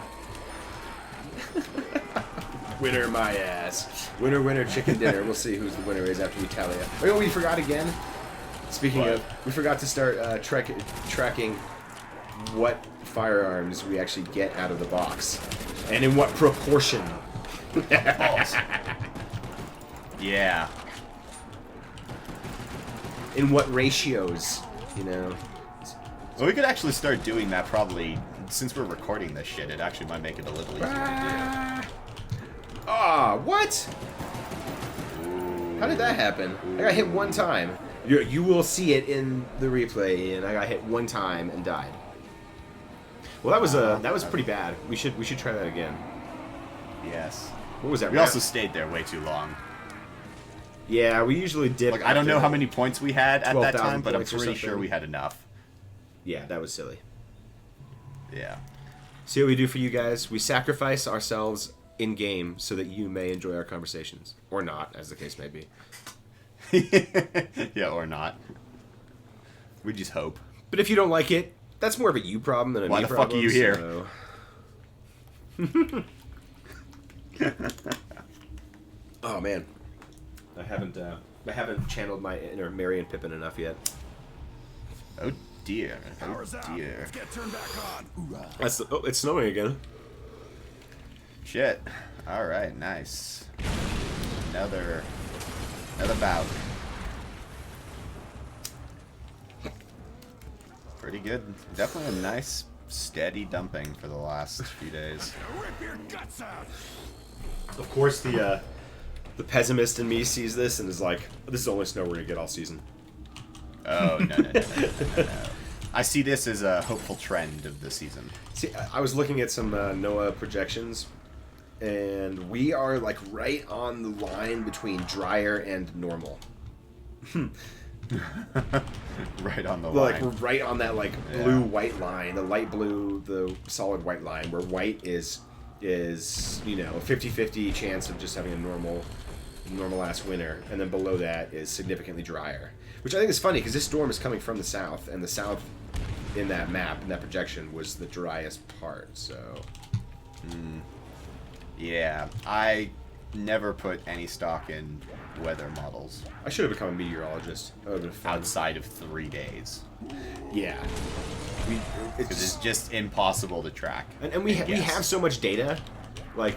Winner my ass. Winner, winner, chicken dinner. We'll see who's the winner is after we tally up. Oh, we forgot again. Speaking of, we forgot to start tracking what firearms we actually get out of the box. And in what proportion. Yeah. In what ratios, you know. Well, we could actually start doing that probably, since we're recording this shit, it actually might make it a little easier to Ah, what? do. How did that happen? I got hit one time. You will see it in the replay, and I got hit one time and died. Well, that was pretty bad. We should try that again. Yes. What was that? We also stayed there way too long. Yeah, we usually did. Like, I don't know how many points we had at that time, but I'm points or pretty something. sure we had enough. Yeah, that was silly. Yeah. See what we do for you guys? We sacrifice ourselves in game so that you may enjoy our conversations, or not, as the case may be. Yeah, or not. We just hope. But if you don't like it, that's more of a you problem than a Why me the problem. fuck are you here? So... Oh man, I haven't channeled my inner Merry and Pippin enough yet. Oh dear. Power's Oh out. dear. Let's get turned back on. Hoorah. It's snowing again. Shit. Alright, nice. Another bout. Pretty good. Definitely a nice, steady dumping for the last few days. Rip your guts out. Of course, the pessimist in me sees this and is like, "This is the only snow we're gonna get all season." Oh, no. I see this as a hopeful trend of the season. See, I was looking at some NOAA projections, and we are like right on the line between drier and normal. Right on the Like line. we're right on that like blue-white line, the light blue, the solid white line, where white is you know, 50-50 chance of just having a normal ass winter, and then below that is significantly drier, which I think is funny because this storm is coming from the south, and the south in that map, in that projection, was the driest part. So Yeah, I never put any stock in weather models I should have become a meteorologist. That would have been fun. outside of 3 days. Yeah, Because it's just impossible to track. and we and we guess. have so much data, like,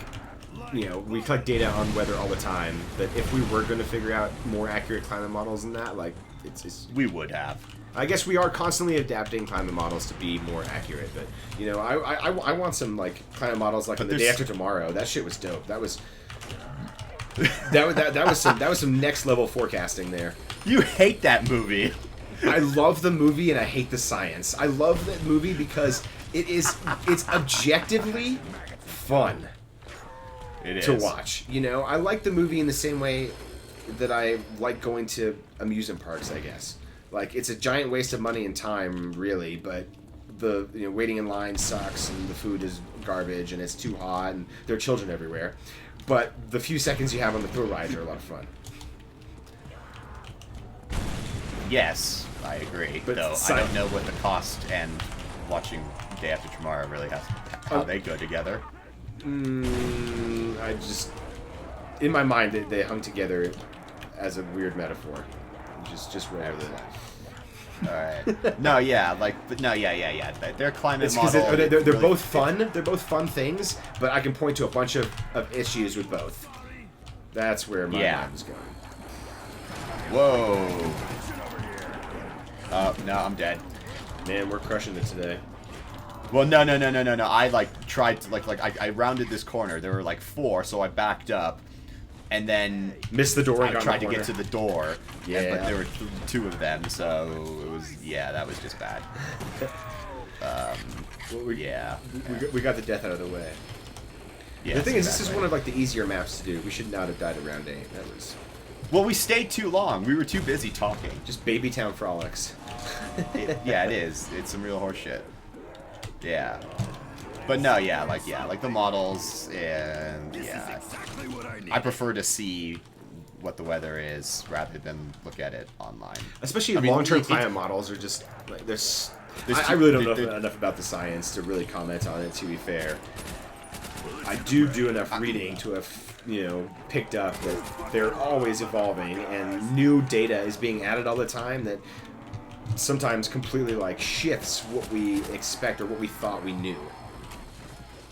you know, we collect data on weather all the time, that if we were going to figure out more accurate climate models than that, like, it's We would have. I guess we are constantly adapting climate models to be more accurate, but, you know, I want some, like, climate models like But in the day there's- after tomorrow. That shit was dope. That was that was some next level forecasting there. You hate that movie. I love the movie and I hate the science. I love that movie because it's objectively fun It is. to watch. You know, I like the movie in the same way that I like going to amusement parks, I guess. Like, it's a giant waste of money and time, really, but the waiting in line sucks and the food is garbage and it's too hot and there are children everywhere. But the few seconds you have on the thrill rides are a lot of fun. Yes, I agree. But Though I don't know what the cost and watching Day After Tomorrow really has, how they go together. I just, in my mind, they hung together as a weird metaphor. Just roll with it. All right. No, yeah, but no, yeah. Their climate It's because model. they're really both fun. They're both fun things, but I can point to a bunch of issues with both. That's where my mind is going. Whoa. No, I'm dead. Man, we're crushing it today. Well, no. I tried to I rounded this corner. There were 4, so I backed up, and then missed the door. I and tried to get to the door. Yeah, but there were 2 of them, so it was that was just bad. Well, we got the death out of the way. Yeah. The thing is, this is one of the easier maps to do. We should not have died at round 8. That was. Well, we stayed too long. We were too busy talking. Just baby town frolics. Yeah, it is. It's some real horseshit. Yeah. But no, like the models and Exactly what I need. I prefer to see what the weather is rather than look at it online. Especially long-term climate models are just there's I really don't know enough about the science to really comment on it. To be fair, I do enough reading to have picked up that they're always evolving and new data is being added all the time that sometimes completely shifts what we expect or what we thought we knew.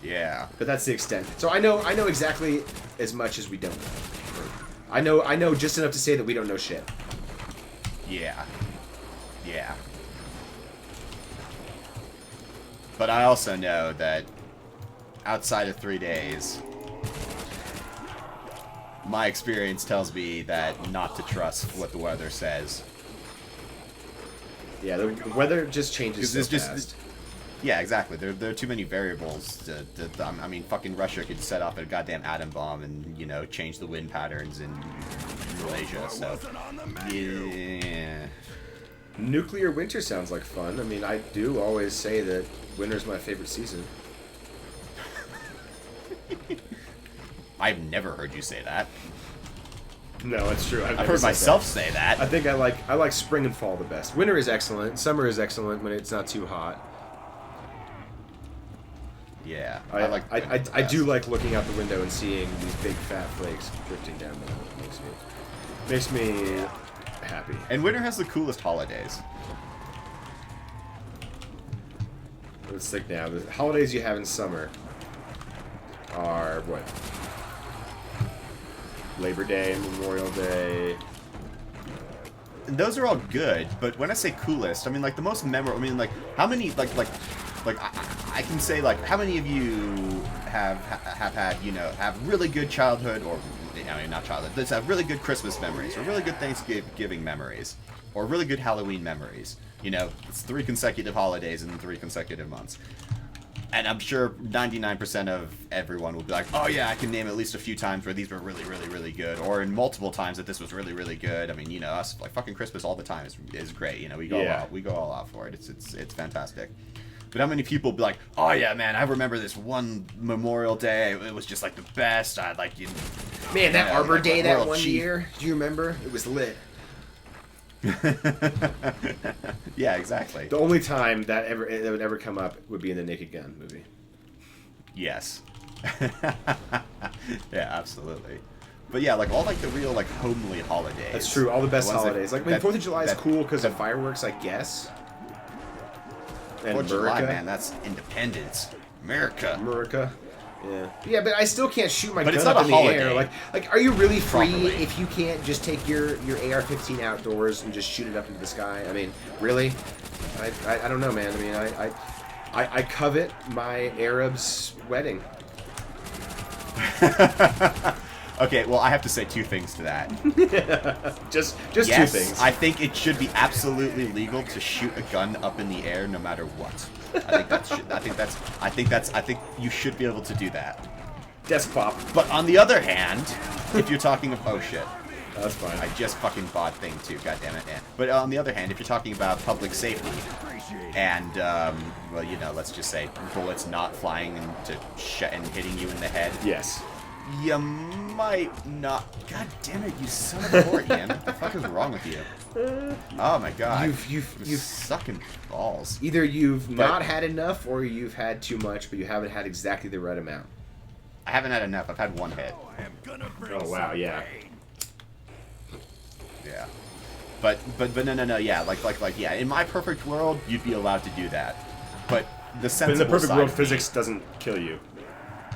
Yeah. But that's the extent. So I know exactly as much as we don't know. I know just enough to say that we don't know shit. Yeah. But I also know that outside of 3 days, my experience tells me that not to trust what the weather says. Yeah, the weather just changes so it's fast. Yeah, exactly. There are too many variables. I mean, fucking Russia could set off a goddamn atom bomb and, change the wind patterns in Malaysia, so... Yeah. Nuclear winter sounds like fun. I mean, I do always say that winter's my favorite season. I've never heard you say that. No, it's true. I've heard myself say that. I think I like spring and fall the best. Winter is excellent. Summer is excellent when it's not too hot. Yeah, I do like looking out the window and seeing these big fat flakes drifting down the hill. Makes me happy. And winter has the coolest holidays. Let's think now. The holidays you have in summer are what? Labor Day, Memorial Day. And those are all good, but when I say coolest, I mean the most memorable. I mean how many I can say how many of you have had have really good childhood or not childhood. Let's have really good Christmas memories or really good Thanksgiving memories or really good Halloween memories. It's 3 consecutive holidays in 3 consecutive months. And I'm sure 99% of everyone will be like, oh yeah, I can name at least a few times where these were really, really, really good, or in multiple times that this was really, really good. I mean, us fucking Christmas all the time is great. We go all out for it. It's fantastic. But how many people be like, oh yeah, man, I remember this one Memorial Day. It was just the best. I Man, that Arbor Day that one Chief. year. Do you remember? It was lit. Yeah, exactly. The only time that would ever come up would be in the Naked Gun movie. Yes. Yeah, absolutely. But yeah, all the real homely holidays. That's true. All the best holidays. I mean, 4th of July is cool because of that- fireworks, I guess. And 4th of July, America. man, that's independence. America. Yeah, but I still can't shoot my But gun it's not up a in the holiday. air. Are you really free Properly. if you can't just take your AR-15 outdoors and just shoot it up into the sky? I mean, really? I don't know, man. I mean, I covet my Arab's wedding. Okay, well, I have to say 2 things to that. Just Yes, 2 things. I think it should be absolutely legal to shoot a gun up in the air no matter what. I think you should be able to do that. Desk pop. But on the other hand, if you're talking about oh shit, That's fine. I just fucking bought thing too. God damn it. Yeah. But on the other hand, if you're talking about public safety and well, let's just say bullets not flying and hitting you in the head. Yes. You might not. God damn it, you son of a whore, Ian. What the fuck is wrong with you? Oh my god. You've sucking balls. Either you've not had enough or you've had too much, but you haven't had exactly the right amount. I haven't had enough. I've had 1 hit. I am gonna bring Oh wow, some yeah. pain. Yeah. But no, yeah, yeah. In my perfect world, you'd be allowed to do that. But the sensible in the perfect side world, of physics doesn't kill you.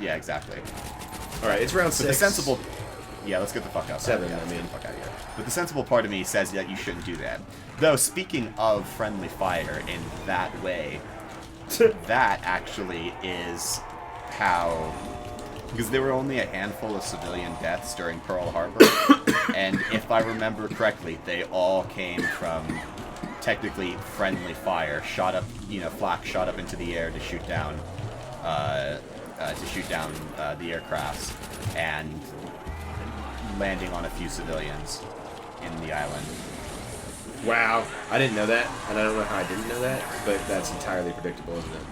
Yeah, exactly. All right, it's round But 6. the sensible. Yeah, let's get the fuck out. 7, Yeah, I let's get mean. the fuck out of here. But the sensible part of me says that you shouldn't do that. Though, speaking of friendly fire in that way, that actually is how. Because there were only a handful of civilian deaths during Pearl Harbor, and if I remember correctly, they all came from technically friendly fire. Shot up, flak shot up into the air to shoot down, the aircrafts, and landing on a few civilians in the island. Wow, I didn't know that, and I don't know how I didn't know that, but that's entirely predictable, isn't it?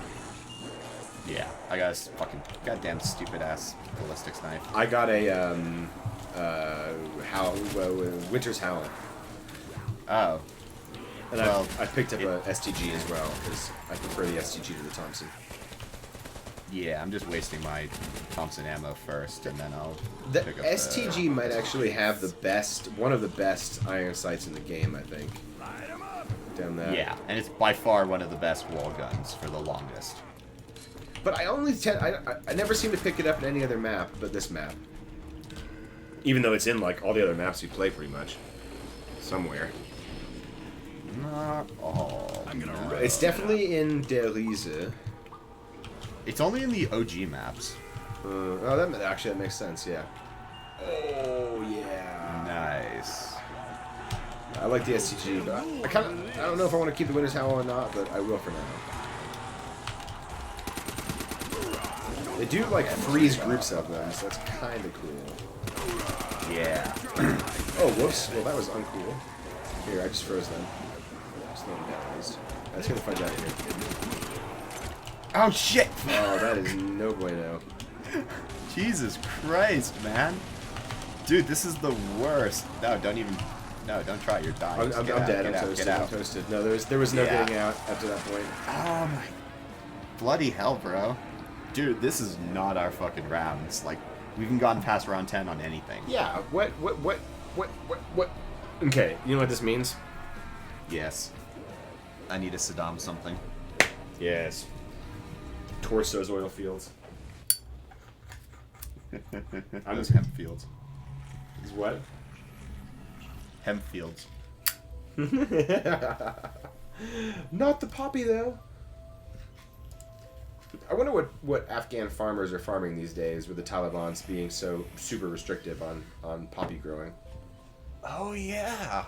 Yeah, I got a fucking goddamn stupid ass ballistics knife. I got a Winter's Howl, Oh, and well, I picked up a STG as well because I prefer the STG to the Thompson. yeah, I'm just wasting my Thompson ammo first, and then I'll The pick up STG might actually have one of the best iron sights in the game, I think. Light 'em up. Down that. Yeah, and it's by far one of the best wall guns for the longest. But I never seem to pick it up in any other map but this map. Even though it's in like all the other maps we play pretty much. Somewhere. Not all. I'm gonna no. rip. It's definitely in Delize. It's only in the OG maps. That makes sense, yeah. Oh yeah. Nice. I like the STG, but I don't know if I want to keep the Winter's Howl or not, but I will for now. They do like freeze groups of them, so that's kind of cool. Yeah. Oh, whoops. Well, that was uncool. Here, I just froze them. Just let them down at least. Let's get the fudge out of here. Oh shit! Oh, that is no bueno. Jesus Christ, man. Dude, this is the worst. No, don't try. You're dying. I'm Just get out, dead. get I'm out, toasted. get I'm out. toasted. No, there was no Yeah. getting out after that point. Oh my bloody hell, bro. Dude, this is not our fucking rounds. Like, we haven't gotten past round 10 on anything. Yeah. What? Okay. You know what this means? Yes. I need a Saddam something. Yes. Torsos oil fields. I'm just hemp fields. Is what? Hemp fields. Not the poppy though. I wonder what Afghan farmers are farming these days with the Taliban's being so super restrictive on poppy growing. Oh, yeah.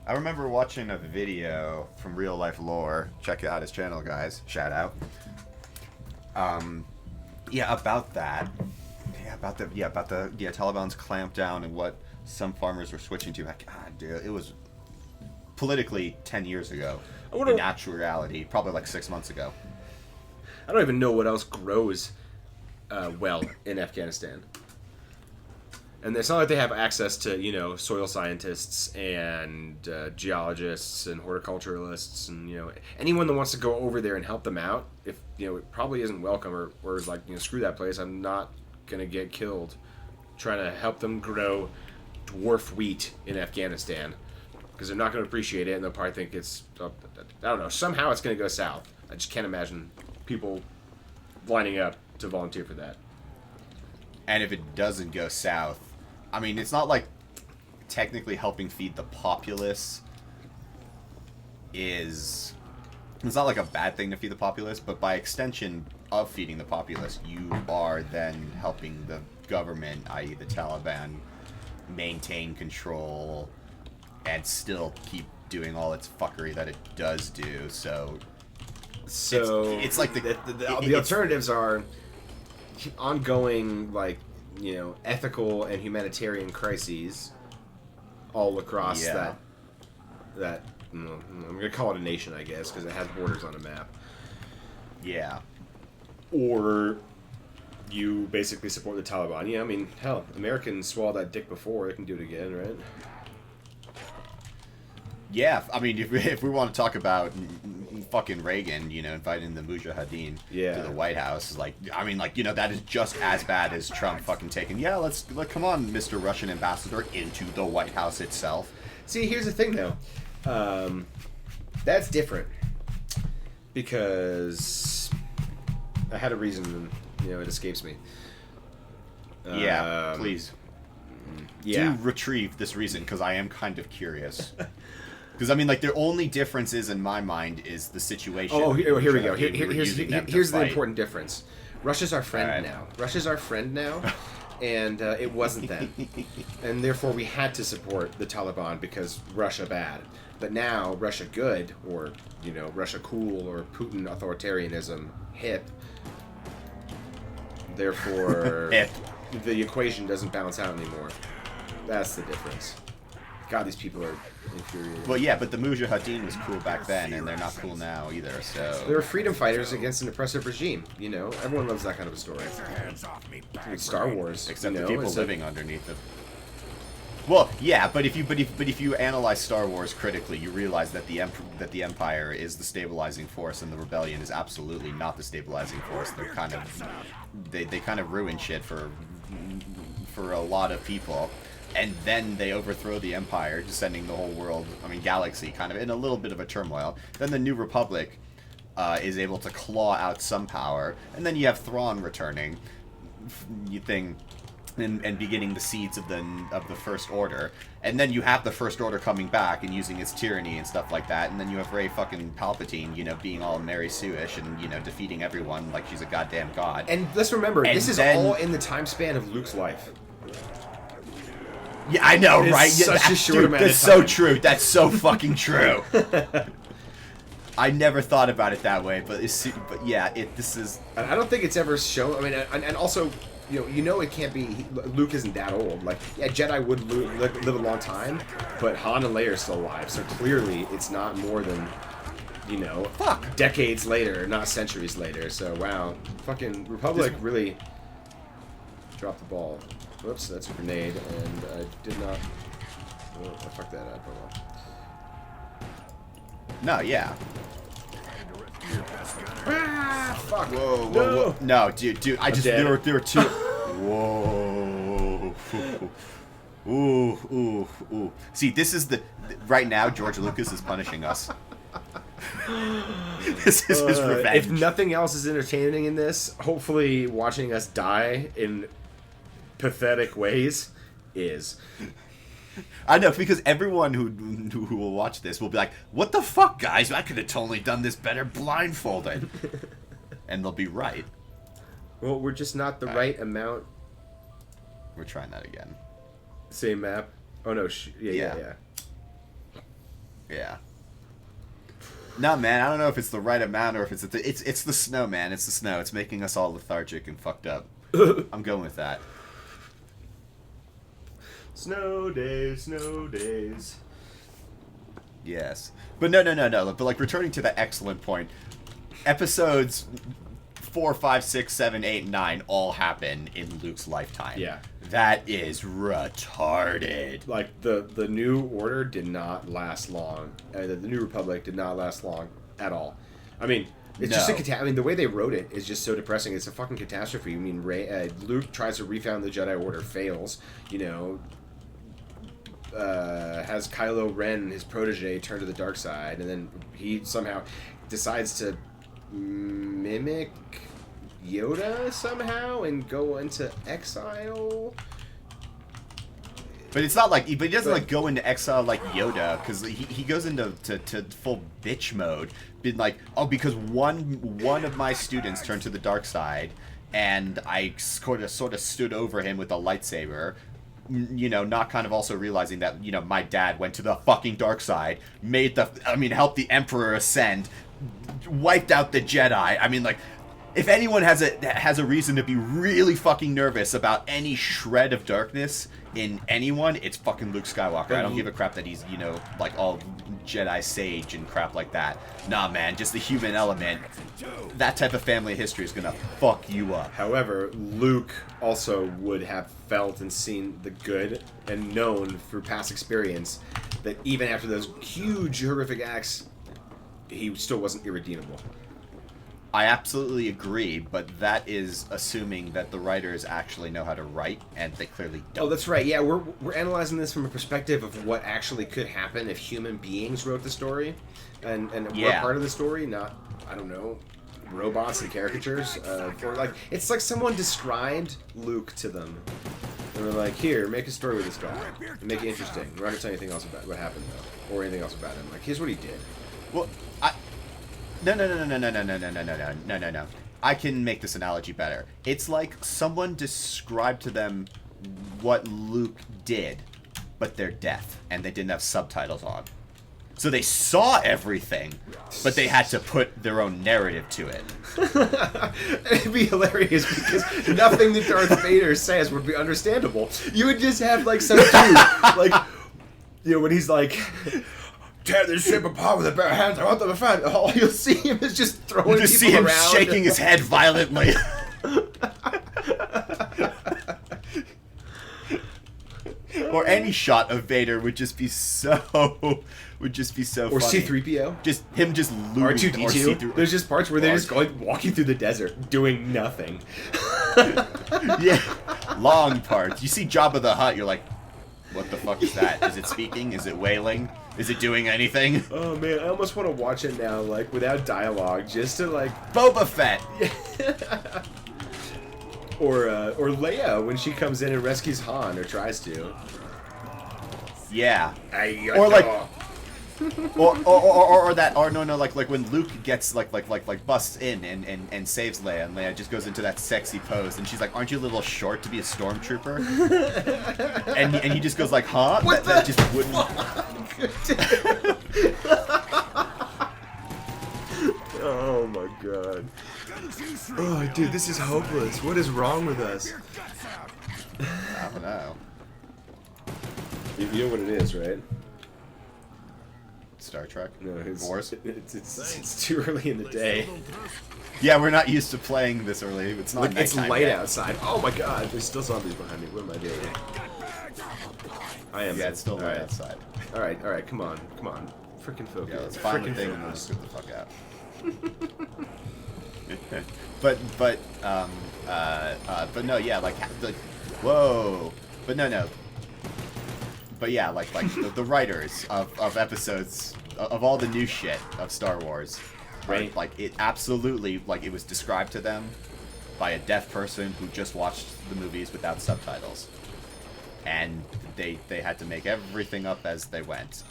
I remember watching a video from Real Life Lore. Check out his channel, guys. Shout out. Yeah, about that. Yeah, about the Taliban's clampdown and what some farmers were switching to. God, dude, it was politically 10 years ago. In actual reality, probably like 6 months ago. I don't even know what else grows well in Afghanistan. And it's not like they have access to, soil scientists and geologists and horticulturalists and, anyone that wants to go over there and help them out. If, it probably isn't welcome or is like, screw that place. I'm not going to get killed trying to help them grow dwarf wheat in Afghanistan. Because they're not going to appreciate it and they'll probably think it's, I don't know, somehow it's going to go south. I just can't imagine people lining up to volunteer for that. And if it doesn't go south, I mean, it's not like technically helping feed the populace is... It's not like a bad thing to feed the populace, but by extension of feeding the populace, you are then helping the government, i.e. the Taliban, maintain control and still keep doing all its fuckery that it does do. So it's like the alternatives are ongoing, like, ethical and humanitarian crises all across that I'm gonna call it a nation, I guess, because it has borders on a map. Yeah. Or you basically support the Taliban. Yeah, I mean, hell, Americans swallowed that dick before; they can do it again, right? Yeah, I mean, if we want to talk about fucking Reagan, you know, inviting the Mujahideen Yeah. to the White House. Like, I mean, like, you know, that is just as bad as Trump fucking taking, yeah, come on, Mr. Russian ambassador, into the White House itself. See, here's the thing, though. That's different. Because I had a reason, you know, it escapes me. Yeah, please. Yeah. Do retrieve this reason, because I am kind of curious. Because, I mean, like, the only difference is, in my mind, is the situation. Oh, here we go. Here's Here's the important difference. Russia's our friend Alright. now. Russia's our friend now, and it wasn't then. And therefore, we had to support the Taliban because Russia bad. But now, Russia good, or, you know, Russia cool, or Putin authoritarianism hip. Therefore, Hip. the equation doesn't balance out anymore. That's the difference. God, these people are infuriating. Well, yeah, but the Mujahideen was cool back then, and they're not cool now either, so... They were freedom fighters against an oppressive regime. You know, everyone loves that kind of a story. Hands off me, With Star Wars, Except you know, the people it's a- living underneath it. Well, yeah, but if you analyze Star Wars critically, you realize that the Empire is the stabilizing force, and the Rebellion is absolutely not the stabilizing force. They're kind of they kind of ruin shit for a lot of people, and then they overthrow the Empire, just sending the whole world, I mean galaxy, kind of in a little bit of a turmoil. Then the New Republic is able to claw out some power, and then you have Thrawn returning. You think. And beginning the seeds of the First Order, and then you have the First Order coming back and using its tyranny and stuff like that, and then you have Rey fucking Palpatine, you know, being all Mary Sue-ish and, you know, defeating everyone like she's a goddamn god. And let's remember, And this is then- all in the time span of Luke's life. Yeah, I know, It's right? such Yeah, a short amount of that's so time. true. That's so fucking true. I never thought about it that way, but this is. And I don't think it's ever shown. I mean, and also, you know, it can't be. Luke isn't that old. Like, yeah, Jedi would live a long time, but Han and Leia are still alive. So clearly, it's not more than, you know, decades later, not centuries later. So wow, fucking Republic really dropped the ball. Whoops, that's a grenade, and I did not. Oh, I fucked that up. Oh well. No, yeah. Ah, fuck. Whoa, No. whoa. No, dude, I just dead. there were two. Whoa. Ooh. See, this is right now George Lucas is punishing us. This is his revenge. If nothing else is entertaining in this, hopefully watching us die in pathetic ways is. I know, because everyone who will watch this will be like, "What the fuck, guys? I could have totally done this better blindfolded," and they'll be right. Well, we're just not the right amount. We're trying that again. Same map. Oh no! Yeah. Yeah. No, man, I don't know if it's the right amount or if it's the snow, man. It's the snow. It's making us all lethargic and fucked up. I'm going with that. Snow days. Yes. But no. But like, returning to that excellent point, episodes 4, 5, 6, 7, 8, 9 all happen in Luke's lifetime. Yeah. That is retarded. Like the New Order did not last long. The New Republic did not last long at all. I mean, it's just a I mean, the way they wrote it is just so depressing. It's a fucking catastrophe. I mean, Luke tries to refound the Jedi Order, fails. You know, has Kylo Ren, his protege, turn to the dark side, and then he somehow decides to mimic Yoda somehow and go into exile. But it's not like, but he doesn't like go into exile like Yoda, because he goes into to full bitch mode, being like, oh, because one of my students turned to the dark side, and I sort of stood over him with a lightsaber. You know, not kind of also realizing that, you know, my dad went to the fucking dark side, helped the Emperor ascend, wiped out the Jedi. I mean, like, if anyone has a reason to be really fucking nervous about any shred of darkness in anyone, it's fucking Luke Skywalker. I don't give a crap that he's, you know, like all Jedi sage and crap like that. Nah, man, just the human element. That type of family history is gonna fuck you up. However, Luke also would have felt and seen the good and known through past experience that even after those huge horrific acts, he still wasn't irredeemable. I absolutely agree, but that is assuming that the writers actually know how to write, and they clearly don't. Oh, that's right. Yeah, we're analyzing this from a perspective of what actually could happen if human beings wrote the story, and we're part of the story, not, I don't know, robots and caricatures. Or like, it's like someone described Luke to them. They were like, here, make a story with this guy. And make it interesting. We're not going to tell you anything else about what happened, though. Or anything else about him. Like, here's what he did. Well, No. I can make this analogy better. It's like someone described to them what Luke did, but they're deaf, and they didn't have subtitles on. So they saw everything, but they had to put their own narrative to it. It'd be hilarious because nothing that Darth Vader says would be understandable. You would just have like some dude, like, you know, when he's like, tear this ship apart with a bare hands, I want them to find. All you'll see him is just throwing You just see people him around. shaking his head violently. Or any shot of Vader would just be so funny. Or funny. C-3PO. Just him just looting. R2-D2. Or C-3PO. There's just parts where they're just going walking through the desert, doing nothing. Yeah, long parts. You see Jabba the Hutt, you're like, what the fuck is that? Is it speaking? Is it wailing? Is it doing anything? Oh man, I almost want to watch it now, like without dialogue, just to like. Boba Fett. Or Leia when she comes in and rescues Han, or tries to. Yeah. Or like, like when Luke gets like busts in and saves Leia, and Leia just goes into that sexy pose, and she's like, "Aren't you a little short to be a stormtrooper?" and he just goes like, "Huh?" That just wouldn't. Oh my god. Oh, dude, this is hopeless. What is wrong with us? I don't know. You know what it is, right? Star Trek. No, Wars. It's too early in the day. Yeah, we're not used to playing this early. It's not. Like, it's nighttime light yet. outside. Oh my god, there's still zombies behind me. What am I doing? I am. Yeah, it's still light Alright. outside. Alright, come on. Freaking focus. Yeah, let's find the Frickin' thing and focus. just get the fuck out. but no, yeah, like, whoa, but no, but yeah, like the writers of episodes of all the new shit of Star Wars, right? Like, it absolutely, like, it was described to them by a deaf person who just watched the movies without subtitles, and they had to make everything up as they went,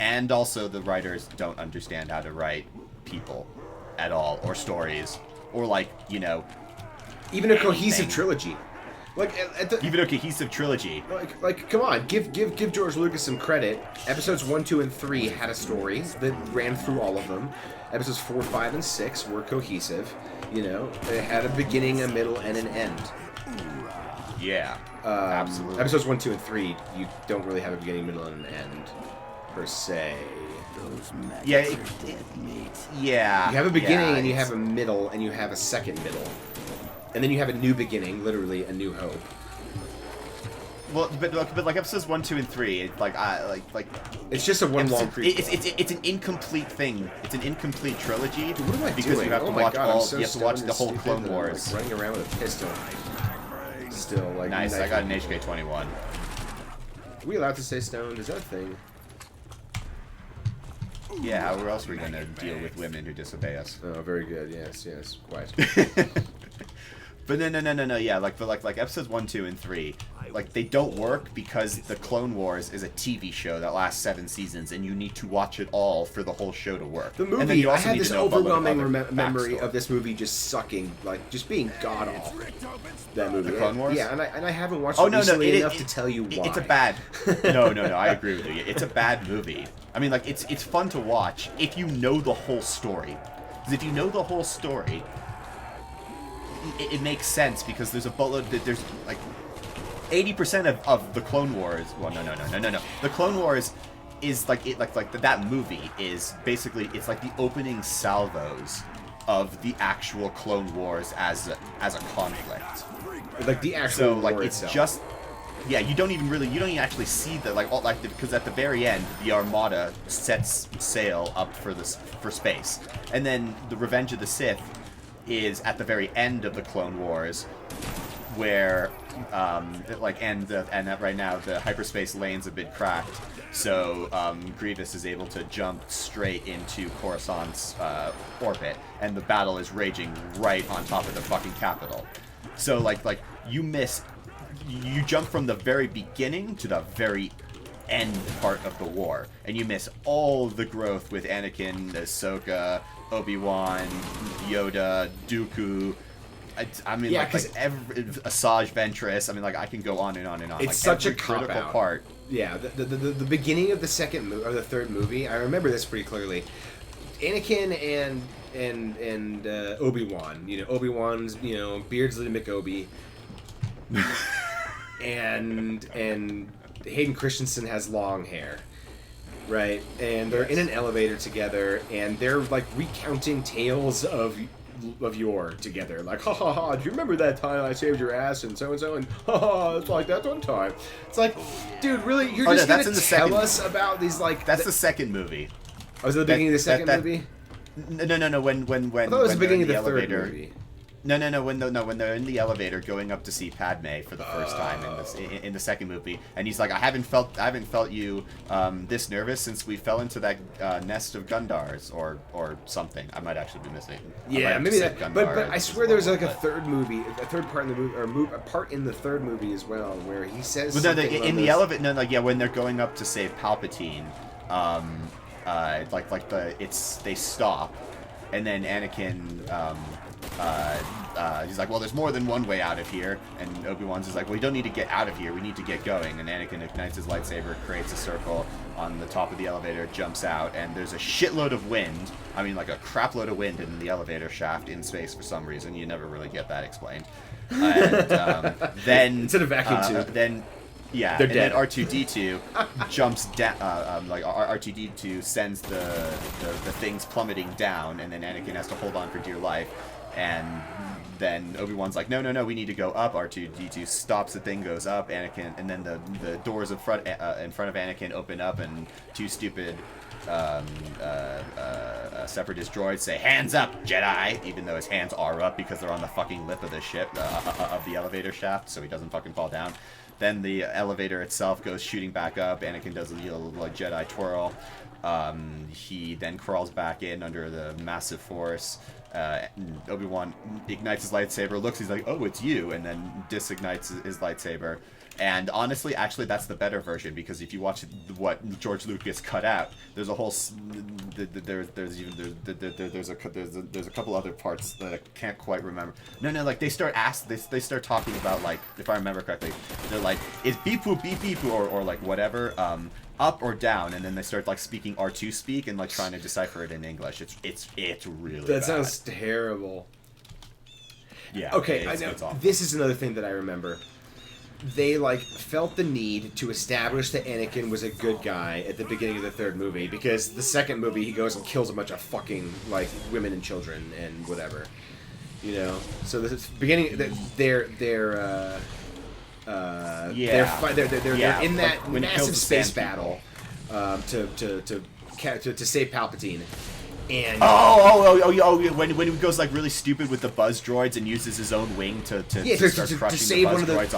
and also the writers don't understand how to write people at all, or stories, or, like, you know, even a cohesive trilogy. Like even a cohesive trilogy. Like, come on, give George Lucas some credit. Episodes 1, 2, and 3 had a story that ran through all of them. Episodes 4, 5, and 6 were cohesive. You know, they had a beginning, a middle, and an end. Yeah, absolutely. Episodes 1, 2, and 3, you don't really have a beginning, middle, and an end, per se. Yeah, yeah. You have a beginning, yeah, and you have a middle, and you have a second middle. And then you have a new beginning, literally a new hope. Well, but like episodes 1, 2, and 3, it's like it's just a one long prequel. It's an incomplete thing. It's an incomplete trilogy. Dude, what am I because doing? you have to Oh my watch God, I'm all. so You have to watch stoned the and whole stupid Clone that I'm, Wars. like, running around with a pistol. Still, like, Nice, I got an HK-21. Are we allowed to say stoned? Is that a thing? Yeah, where else are we gonna deal with women who disobey us? Oh, very good. Yes, quiet. But no, yeah, like episodes 1, 2, and 3, like, they don't work because the Clone Wars is a TV show that lasts 7 seasons, and you need to watch it all for the whole show to work. The And then movie, you I also had need this to know a buttload of overwhelming other memory backstory. of this movie just sucking, like, just being god awful. That movie. The Clone Wars? Yeah, and I haven't watched Oh, it no, recently it- enough it- to tell you why. It's a bad. No, I agree with you. It's a bad movie. I mean, like, it's fun to watch if you know the whole story. Because if you know the whole story, it makes sense, because there's a boatload. There's like 80% of the Clone Wars. Well, no. The Clone Wars is like that movie is basically, it's like the opening salvos of the actual Clone Wars as a conflict. Like the actual So, like, war it's itself. just yeah, you don't even actually see the because at the very end the Armada sets sail up for space, and then the Revenge of the Sith is at the very end of the Clone Wars, where and that right now the hyperspace lane's a bit cracked, so Grievous is able to jump straight into Coruscant's orbit, and the battle is raging right on top of the fucking capital. So you jump from the very beginning to the very end part of the war, and you miss all the growth with Anakin, Ahsoka, Obi-Wan, Yoda, Dooku. I mean, Yeah, every Asajj Ventress. I mean, I can go on and on and on. It's such a critical cop-out. part. Yeah, the beginning of the or the third movie, I remember this pretty clearly. Anakin and Obi-Wan. Obi-Wan's Beardsley McObi, and Hayden Christensen has long hair. Right, and they're in an elevator together, and they're recounting tales of yore together. Like, ha ha ha! Do you remember that time I saved your ass and so, and ha ha! It's like that one time. It's like, dude, really? You're just gonna tell us about these That's the second movie. Oh, was it the beginning of the second movie? No. When I thought it was the beginning of the third movie. No. When they're in the elevator going up to see Padme for the first time in the second movie, and he's like, I haven't felt you this nervous since we fell into that nest of Gundars or something. I might actually be missing. Yeah, maybe that. But I swear there was a third part in the movie, or a part in the third movie as well, where he says something in the elevator. No, when they're going up to save Palpatine, they stop, and then Anakin. He's like, well, there's more than one way out of here, and Obi-Wan's is like, well, you don't need to get out of here, we need to get going, and Anakin ignites his lightsaber, creates a circle on the top of the elevator, jumps out, and there's a shitload of wind, I mean, like a crapload of wind in the elevator shaft in space for some reason, you never really get that explained, and then... It's in a vacuum tube. Yeah, they're and dead. then R2-D2 jumps down, R2-D2 sends the things plummeting down, and then Anakin has to hold on for dear life, and then Obi-Wan's like, no, we need to go up. R2-D2 stops the thing, goes up, Anakin, and then the doors in front of Anakin open up, and two stupid separatist droids say, hands up, Jedi, even though his hands are up because they're on the fucking lip of the ship, of the elevator shaft, so he doesn't fucking fall down. Then the elevator itself goes shooting back up. Anakin does a little Jedi twirl. He then crawls back in under the massive force. Obi-Wan ignites his lightsaber, looks, he's like, oh, it's you, and then disignites his lightsaber. And honestly, actually, that's the better version, because if you watch what George Lucas cut out, there's a whole there's a couple other parts that I can't quite remember. No, they start talking about, if I remember correctly, they're like, is beep boop or whatever, up or down, and then they start speaking R2 speak and trying to decipher it in English. It's really that bad. sounds terrible. Yeah. Okay, I know. It's awful. This is another thing that I remember. They felt the need to establish that Anakin was a good guy at the beginning of the third movie, because the second movie he goes and kills a bunch of fucking women and children and whatever, So the beginning, they're in that massive space battle to save Palpatine. And when he goes really stupid with the buzz droids and uses his own wing to start crushing the buzz droids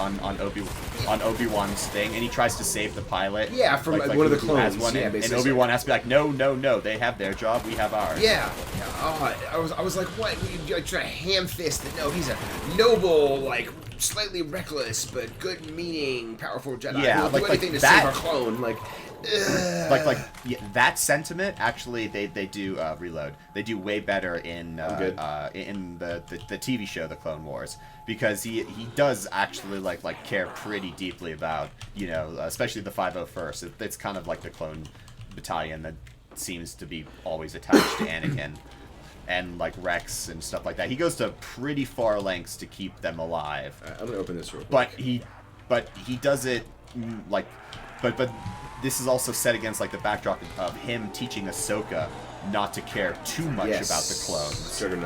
on Obi-Wan's thing, and he tries to save the pilot. Yeah, from one of the clones. And Obi-Wan has to be like, no, they have their job, we have ours. Yeah. I was like, what? You try to ham fist that? No, he's a noble, slightly reckless but good-meaning, powerful Jedi. Yeah, who will do anything to save our clone. That sentiment, actually, they do Reload. They do way better in the TV show The Clone Wars, because he does actually care pretty deeply about especially the 501st. It's kind of like the clone battalion that seems to be always attached to Anakin, and Rex and stuff like that. He goes to pretty far lengths to keep them alive. I'm gonna open this real quick. But he does it but this is also set against the backdrop of him teaching Ahsoka not to care too much about the clones. Sort of.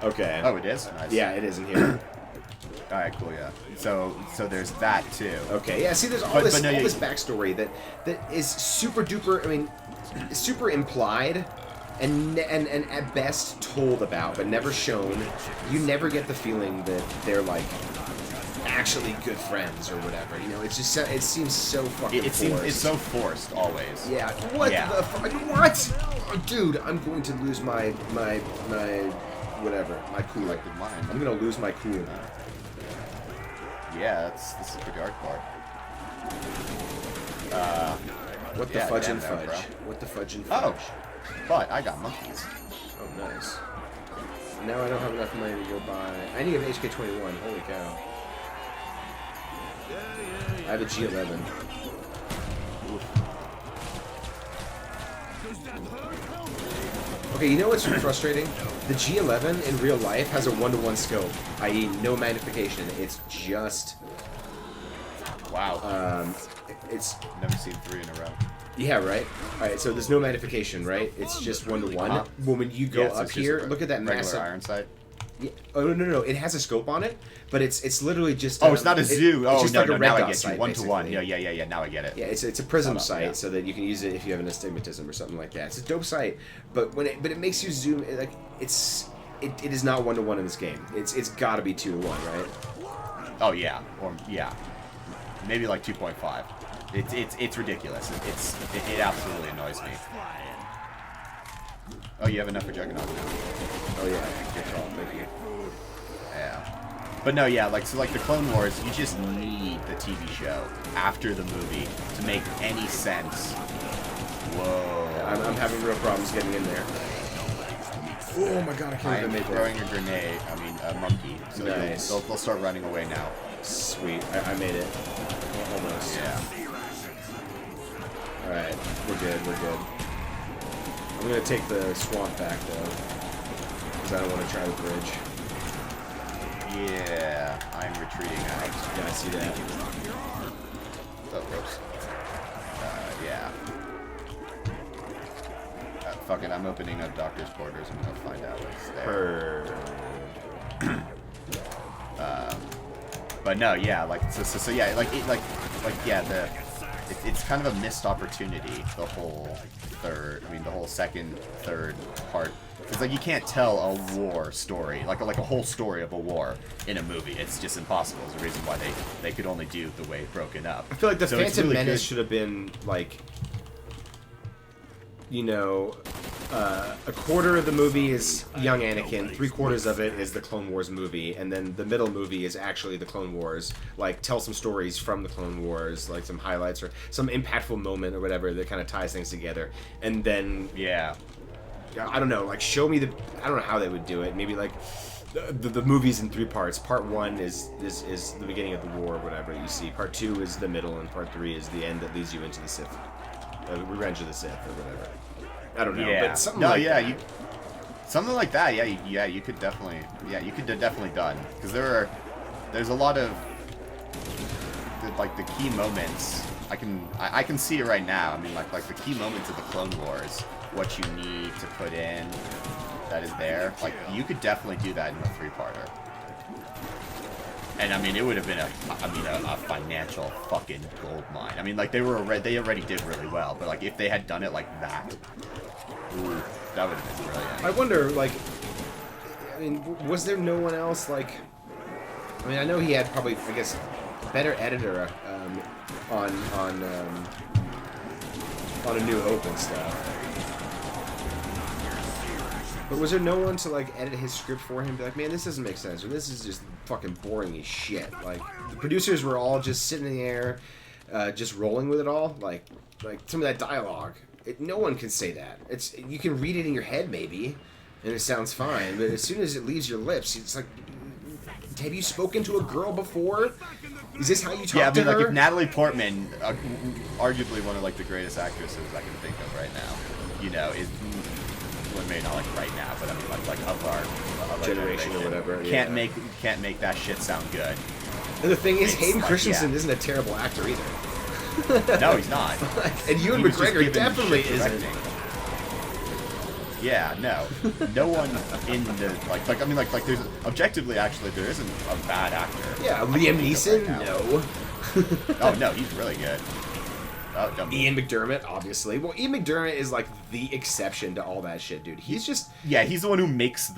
Okay. Oh, it is? Nice. Yeah, it is in here. All right, cool, yeah. So there's that too. Okay, yeah. See, there's all But this no, all yeah, this backstory that is super duper. I mean, super implied, and at best told about, but never shown. You never get the feeling that they're like actually good friends or whatever. You know, it's just it seems so fucking. It seems forced. it's so forced always. Yeah. What Yeah. the fuck? What? Oh, dude, I'm going to lose my whatever, my cool. Collective mind. I'm gonna lose my cool. Yeah, this is the dark part. What the Yeah, fudge damn and there, fudge? bro. What the fudge and fudge? Oh, but I got monkeys. Oh, nice. Now I don't have enough money to go buy. I need an HK21. Holy cow. I have a G11. Okay, you know what's frustrating? The G11 in real life has a 1-to-1 scope, i.e. no magnification. It's just... Wow. It's... Never seen 3 in a row. Yeah, right? Alright, so there's no magnification, right? It's just 1-to-1. Uh-huh. Well, when you go Yeah, so up it's just here, a look at that regular massive... iron sight. Yeah. Oh, no. It has a scope on it, but it's literally just... Oh, it's not a zoo. It's Oh, just no, like no, a red now I dot get sight, you. 1 to 1. basically. Yeah, now I get it. Yeah, it's a prism Shut up, sight, yeah. so that you can use it if you have an astigmatism or something like that. It's a dope sight, but it makes you zoom. Like it is not 1-to-1 in this game. It's got to be 2-to-1, right? Oh, yeah. Or, yeah. Maybe like 2.5. It's ridiculous. It absolutely annoys me. Oh, you have enough for Juggernaut now. Oh yeah, good call. Thank you. Yeah. But no, yeah, like the Clone Wars, you just need the TV show after the movie to make any sense. Whoa. Yeah, I'm having real problems getting in there. Oh my god, I can't I believe am I made throwing that. a grenade. I mean, a monkey. So Nice. they'll start running away now. Sweet, I made it. Almost. Yeah. Alright, we're good. I'm gonna take the swamp back though, because I don't want to try the bridge. Yeah, I'm retreating out. Yeah, I see that. Oh, gross. Yeah. Fuck it, I'm opening up doctor's quarters. I'm gonna find out what's there. But no, yeah, like so yeah, it's kind of a missed opportunity. The whole second, third part. It's like you can't tell a war story, like a whole story of a war in a movie. It's just impossible. It's the reason why they could only do the way it's broken up. I feel like the So it's Phantom really Menace good. should have been like, you know, a quarter of the movie is young Anakin, 3/4 of it is the Clone Wars movie, and then the middle movie is actually the Clone Wars. Like, tell some stories from the Clone Wars, like some highlights or some impactful moment or whatever that kind of ties things together. And then, Yeah. I don't know, like show me I don't know how they would do it. Maybe like the movie's in 3 parts. Part 1 is the beginning of the war or whatever you see. Part 2 is the middle, and Part 3 is the end that leads you into the Sith, Revenge of the Sith or whatever. I don't know, Yeah. but something no, like yeah, that. something like that. Yeah, you could definitely. Yeah, you could definitely done because there's a lot of the key moments. I can see it right now. I mean, like the key moments of the Clone Wars. What you need to put in that is there. Like you could definitely do that in a 3-parter. And I mean, it would have been a financial fucking gold mine. I mean, like they already did really well, but like if they had done it like that, ooh, that would have been brilliant. I wonder, like, I mean, was there no one else like? I mean, I know he had probably, I guess, better editor on A New Hope and stuff. But was there no one to like edit his script for him? Be like, man, this doesn't make sense, or this is just fucking boring as shit. Like the producers were all just sitting in the air, just rolling with it all. Like some of that dialogue, no one can say that. You can read it in your head maybe, and it sounds fine. But as soon as it leaves your lips, it's like, have you spoken to a girl before? Is this how you talk Yeah, I to mean, like her? if Natalie Portman, arguably one of like the greatest actresses I can think of right now, you know, is. Well, maybe not like right now, but I mean like of our Generation or whatever, Can't yeah. make that shit sound good. And the thing is, It's Hayden like, Christensen yeah. isn't a terrible actor either. No, he's not. And Ewan He was just McGregor given definitely shit isn't. directing. Yeah, no one in the I mean like there's objectively actually there isn't a bad actor. Yeah, Liam Neeson, no. Oh no, he's really good. Oh, don't Ian McDermott, obviously. Well, Ian McDermott is like the exception to all that shit, dude. He's just yeah, he's the one who makes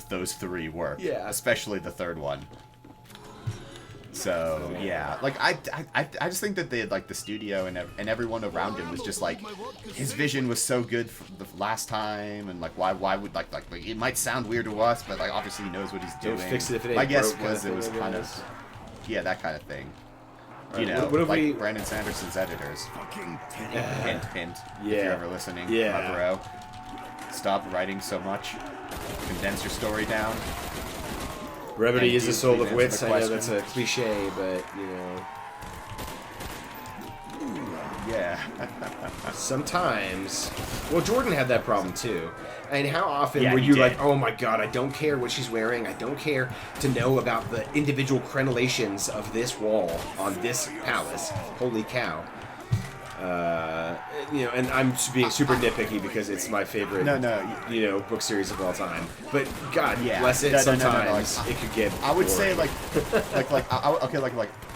those three work. Yeah, especially the third one. So yeah, like I just think that they like the studio and everyone around him was just like his vision was so good for the last time, and like why would like it might sound weird to us, but like obviously he knows what he's doing. Don't fix it if it ain't My guess broke, was it was kind of yeah, that kind of thing. You know, what if like Brandon Sanderson's editors. Fucking Hint, hint. Yeah. If you're ever listening, Yeah. my bro. Stop writing so much. Condense your story down. brevity And is the please soul of answer wits. the I know question. that's a cliche, but you know, Yeah. sometimes. Well, Jordan had that problem too. And how often Yeah, were he you did. like, oh my god, I don't care what she's wearing. I don't care to know about the individual crenellations of this wall on this palace. Holy cow. You know, and I'm being super nitpicky because it's my favorite, you know, book series of all time. But God Yeah. bless it. No, Sometimes like, it could get. I would say boring.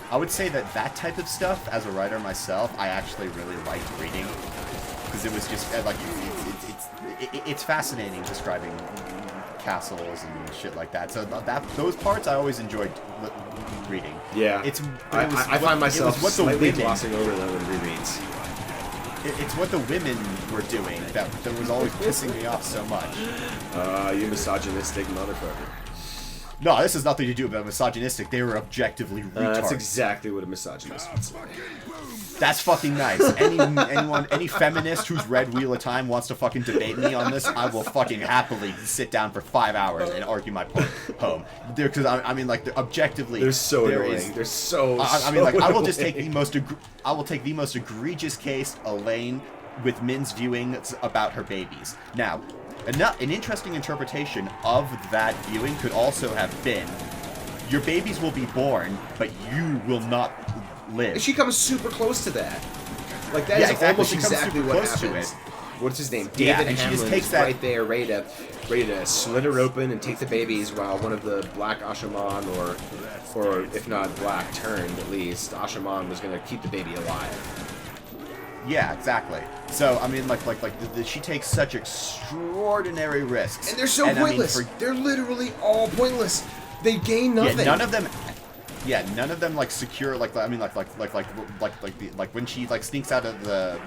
I would say that type of stuff as a writer myself, I actually really liked reading because it was just like it's fascinating describing castles and shit like that. So those parts I always enjoyed reading. Yeah, I find myself slightly glossing over them in rereads. It's what the women were doing that was always pissing me off so much. You misogynistic motherfucker. No, this has nothing to do with misogynistic. They were objectively retards. That's exactly what a misogynist would say. That's fucking nice. Any feminist who's read Wheel of Time wants to fucking debate me on this, I will fucking happily sit down for 5 hours and argue my point home. Because I mean, like, objectively, they're so annoying. They're so. I mean, like, I will just annoying. take I will take the most egregious case, Elaine, with Min's viewing about her babies. Now, an interesting interpretation of that viewing could also have been, your babies will be born, but you will not live. And she comes super close to that. Like that Yeah, is exactly. almost She comes exactly super what close to happens. it. What's his name? Yeah, David and she just Hamlin takes is that- right there, ready to slit her open and take the babies, while one of the black Ashaman, or if not black turned at least, Ashaman was gonna keep the baby alive. Yeah, exactly. So I mean, like she takes such extraordinary risks, And they're so pointless. They're literally all pointless. They gain nothing. Yeah, none of them. Yeah, none of them like secure. Like I mean, like when she like sneaks out of the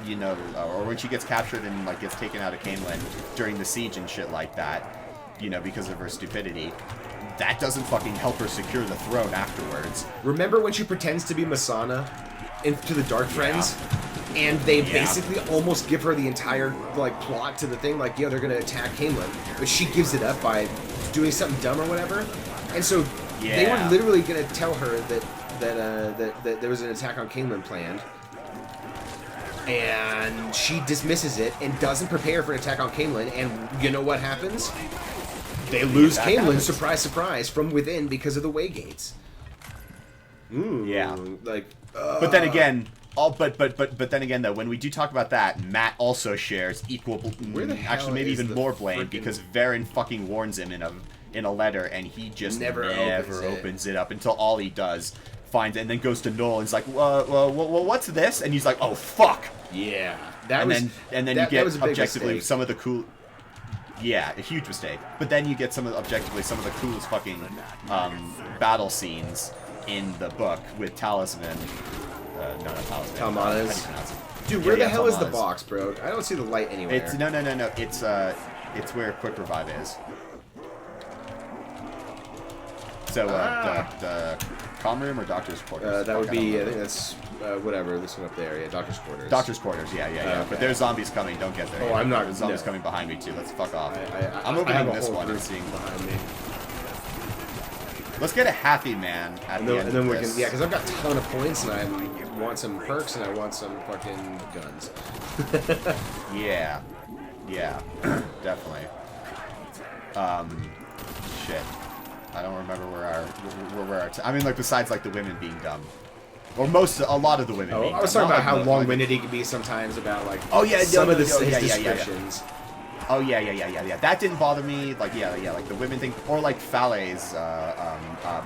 or when she gets captured and like gets taken out of Camelin during the siege and shit like that, because of her stupidity. That doesn't fucking help her secure the throne afterwards. Remember when she pretends to be Masana into the Dark Friends? And they basically almost give her the entire like plot to the thing, like, they're gonna attack Camelin, but she gives it up by doing something dumb or whatever. And so they were literally gonna tell her that there was an attack on Camelin planned, and she dismisses it and doesn't prepare for an attack on Camelin. And you know what happens? They lose that Camelin, happens. surprise, surprise, from within because of the Waygates. Yeah. Like, But then again, but then again though, when we do talk about that, Matt also shares equal, Where the hell actually maybe is even the more blame frickin- because Varen fucking warns him in a letter, and he just Never opens it up until all he does finds it, and then goes to Noel and he's like, well, what's this? And he's like, oh fuck. yeah, And then you get was a big objectively mistake. some of the cool. Yeah, a huge mistake. But then you get some of the coolest fucking battle scenes in the book with Talisman. No, not Talisman. Talmanas. How do you pronounce it? Dude, where Yeah, the hell is the Talmanas. box, bro? I don't see the light anywhere. It's no. It's where Quick Revive is. So the comm room or doctor's quarters? that would Fuck, I don't be, I remember. think that's, whatever, this one up there, yeah, doctor's quarters. Doctor's quarters. Yeah. Okay. But there's zombies coming. Don't get there. Oh, yet. I'm not- There's zombies no. coming behind me too. Let's fuck off. I'm opening this one and seeing. behind me. Let's get a happy man at the end And then of we this. can, because I've got a ton of points, and I want some perks, and I want some fucking guns. Yeah, definitely. Shit. I don't remember where our I mean, like, besides, like, the women being dumb. Or a lot of the women being I was dumb. talking Not about how like long-winded he can be sometimes about, like, Oh, yeah, some of his yeah. descriptions. Oh yeah. That didn't bother me. Like like the women thing, or like Fale's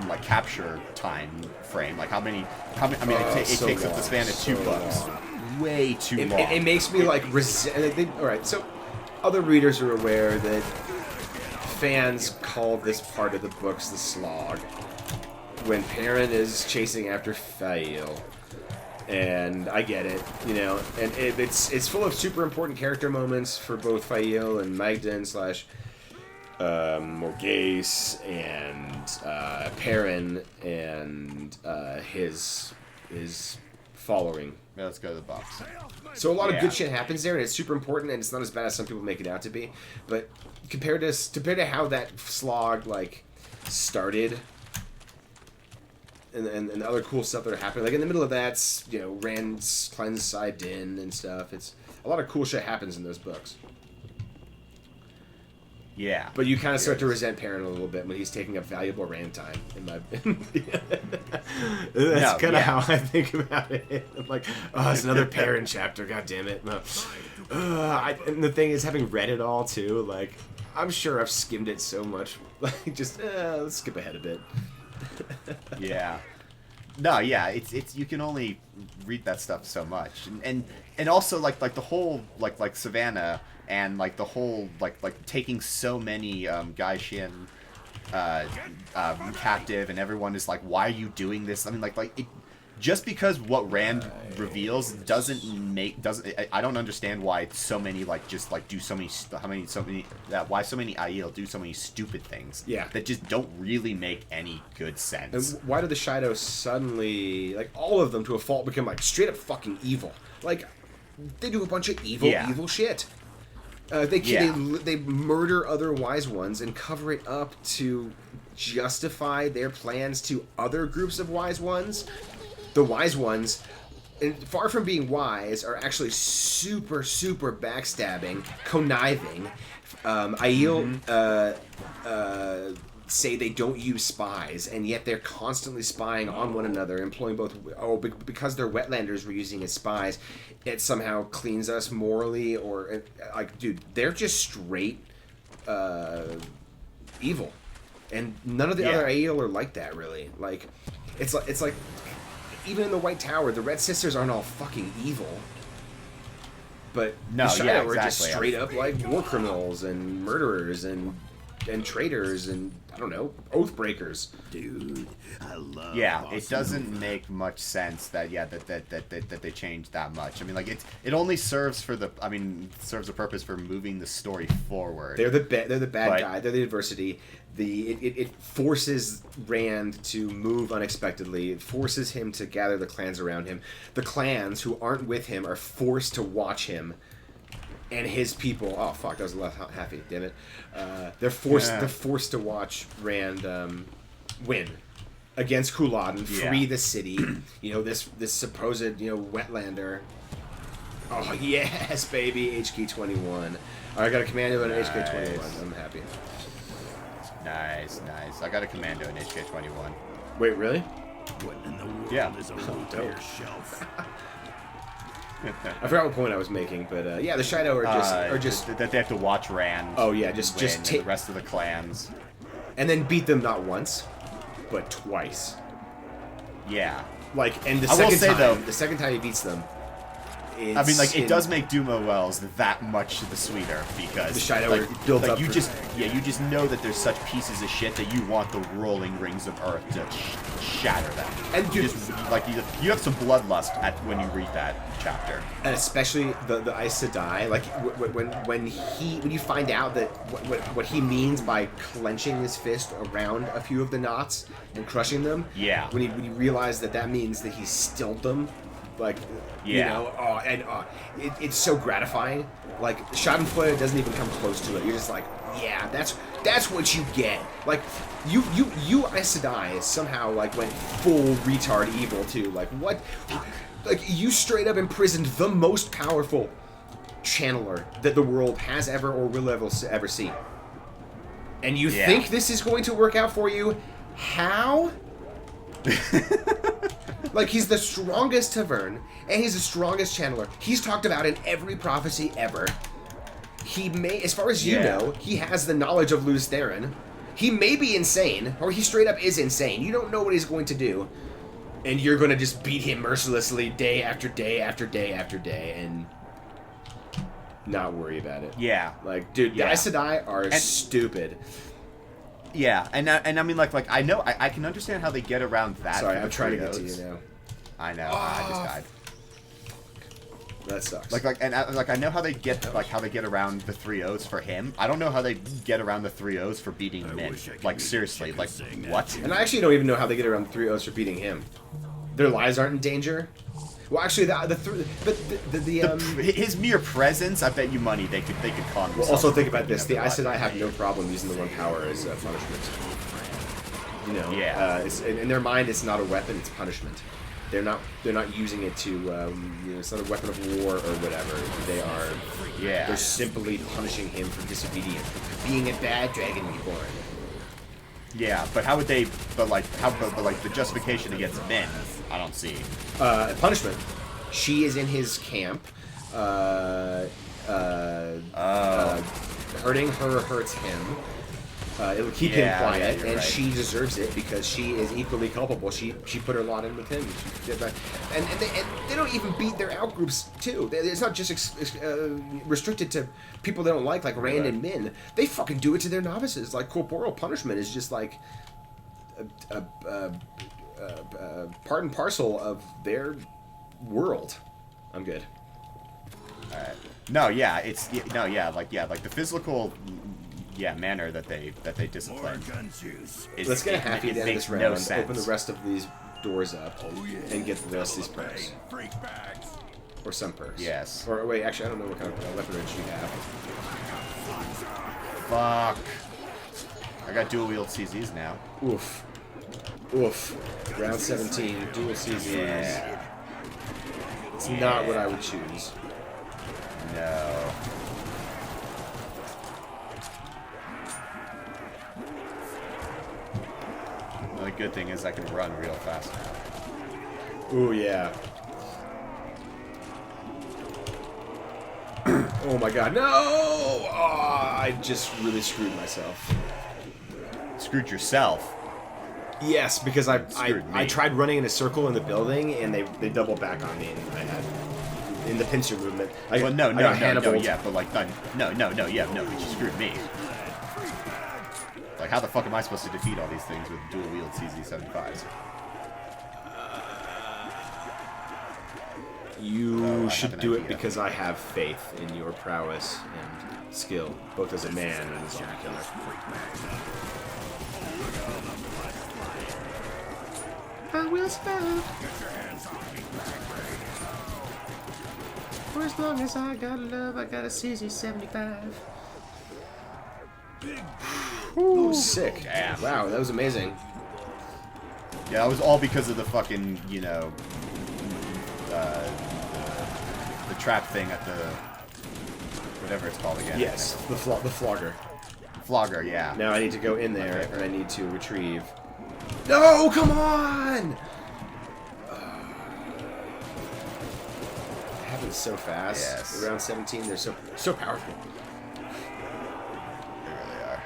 like capture time frame. Like how many? I mean, it so takes up long, the span of so 2 books. long. Way too long. It makes me like all right, so other readers are aware that fans call this part of the books the slog when Perrin is chasing after Fael. And I get it, you know, and it's full of super important character moments for both Fael and Magdan / Morghese and Perrin and his following. Yeah, let's go to the box. So a lot of good shit happens there, and it's super important, and it's not as bad as some people make it out to be. But compared to how that slog like started. And the other cool stuff that are happening. Like, in the middle of that, you know, Rand's cleanse side din and stuff. It's a lot of cool shit happens in those books. Yeah. But you kind of start to resent Perrin a little bit when he's taking up valuable Rand time. That's kind of how I think about it. I'm like, oh, it's another Perrin chapter. God damn it. And the thing is, having read it all, too, like, I'm sure I've skimmed it so much. Like, just, let's skip ahead a bit. Yeah. No, yeah, it's you can only read that stuff so much. And also like the whole like Savannah and like the whole like taking so many Gaishin captive, and everyone is like, why are you doing this? I mean like it, just because what Rand reveals doesn't I don't understand why so many like just like do so many why so many Aiel do so many stupid things that just don't really make any good sense. And why do the Shido suddenly, like all of them to a fault, become like straight up fucking evil? Like they do a bunch of evil shit. They murder other wise ones and cover it up to justify their plans to other groups of wise ones. The wise ones, and far from being wise, are actually super, super backstabbing, conniving. Aiel say they don't use spies, and yet they're constantly spying on one another, employing both. Because they're wetlanders, we're using as spies. It somehow cleans us morally, or like, dude, they're just straight evil, and none of the other Aiel are like that, really. Like, it's like. Even in the White Tower, the Red Sisters aren't all fucking evil. But the Shido are just straight up like war criminals and murderers and traitors and, I don't know, oath breakers. Dude, I love. Yeah, it doesn't make much sense that that they changed that much. I mean, like it only serves for serves a purpose for moving the story forward. They're the bad guy. They're the adversity. It forces Rand to move unexpectedly. It forces him to gather the clans around him. The clans who aren't with him are forced to watch him and his people. Oh fuck, that was a left happy. Damn it. They're forced to watch Rand win against Kulad, free the city. You know, this supposed wetlander. Oh yes, baby, HK21. All right, I got a commando and an HK21. I'm happy. Nice. I got a commando in HK21. Wait, really? What in the world is a rotator shelf? I forgot what point I was making, but the Shido are just that they have to watch Rand. Oh yeah, just take the rest of the clans, and then beat them not once, but twice. Yeah. Like, and the second time he beats them. It does make Dumo Wells that much the sweeter because the Shido builds up. You just know that there's such pieces of shit that you want the rolling rings of Earth to shatter them. And you have some bloodlust when you read that chapter. And especially the Aes Sedai, like when you find out that what he means by clenching his fist around a few of the knots and crushing them. Yeah. When you realize that means that he's stilled them. Like, it's so gratifying. Like, Schadenfreude doesn't even come close to it. You're just like, yeah, that's what you get. Like, you Aes Sedai somehow like went full retard evil too. Like, what? Like, you straight up imprisoned the most powerful channeler that the world has ever or will ever see. And you think this is going to work out for you? How? Like, he's the strongest Tavern, and he's the strongest channeler. He's talked about in every prophecy ever. he may, as far as you Yeah. know, he has the knowledge of Luz Theron. He may be insane, or he straight up is insane. You don't know what he's going to do. And you're going to just beat him mercilessly day after day after day after day and not worry about it. Yeah. Like, dude, the Yeah. Aes Sedai are stupid. Yeah, and I mean, like I know I can understand how they get around that. Sorry, for the I'm trying to get to trios. you now. I know. I just died. That sucks. I know how they get around the 3-0s for him. I don't know how they get around the 3-0s for beating Min. wish I could Like read seriously, what like you're saying, what? And I actually don't even know how they get around the 3-0s for beating him. Their lives aren't in danger. Well, actually, His mere presence, I bet you money they could calm. Well, also think about this: the Aes Sedai Sedai have no problem using the one power as punishment. You know, Yeah. in their mind, it's not a weapon; it's punishment. They're not using it to, it's not a weapon of war or whatever. They are, Yeah. they're simply punishing him for disobedience, for being a bad dragon reborn. Yeah, but how would they? But like the justification against Min, I don't see. Punishment. She is in his camp. Hurting her hurts him. It'll keep him Yeah, quiet, you're and right. she deserves it because she is equally culpable. She put her lot in with him. She did that. And they don't even beat their outgroups too. It's not just restricted to people they don't like Rand and Min. They fucking do it to their novices. Like corporal punishment is just like part and parcel of their world. I'm good. Alright. No, yeah, like the physical, manner that they More discipline. gun juice. Let's get a happy at the end of makes this round. no sense. Open the rest of these doors up and get the rest of these perks. Freak bags. Or some perks. Yes. Or wait, actually, I don't know what kind of weapon range you have. Fuck. I got dual wield CZs now. Oof. Oof. Round 17, dual CZs. Yeah. It's not what I would choose. No. The only good thing is I can run real fast now. Ooh, yeah. Oh my god, no! Oh, I just really screwed myself. Screwed yourself. Yes, because I Screwed me. tried running in a circle in the building, and they doubled back on me, and I had in the pincer movement. I Well, got no, Hannibaled. yeah, but like, no, but you screwed me. Like, how the fuck am I supposed to defeat all these things with dual wield CZ75s? You I should have an do it idea. because I have faith in your prowess and skill, both as a man and as a killer. I will stand for as long as I got love. I got a CZ75. Ooh, sick! Damn. Wow, that was amazing. Yeah, that was all because of the fucking, the trap thing at the, whatever it's called again. Yes, the flogger. Flogger, yeah. Now I need to go in there and I need to retrieve. No, come on! It happens so fast. Yes. Around 17, they're so powerful. They really are.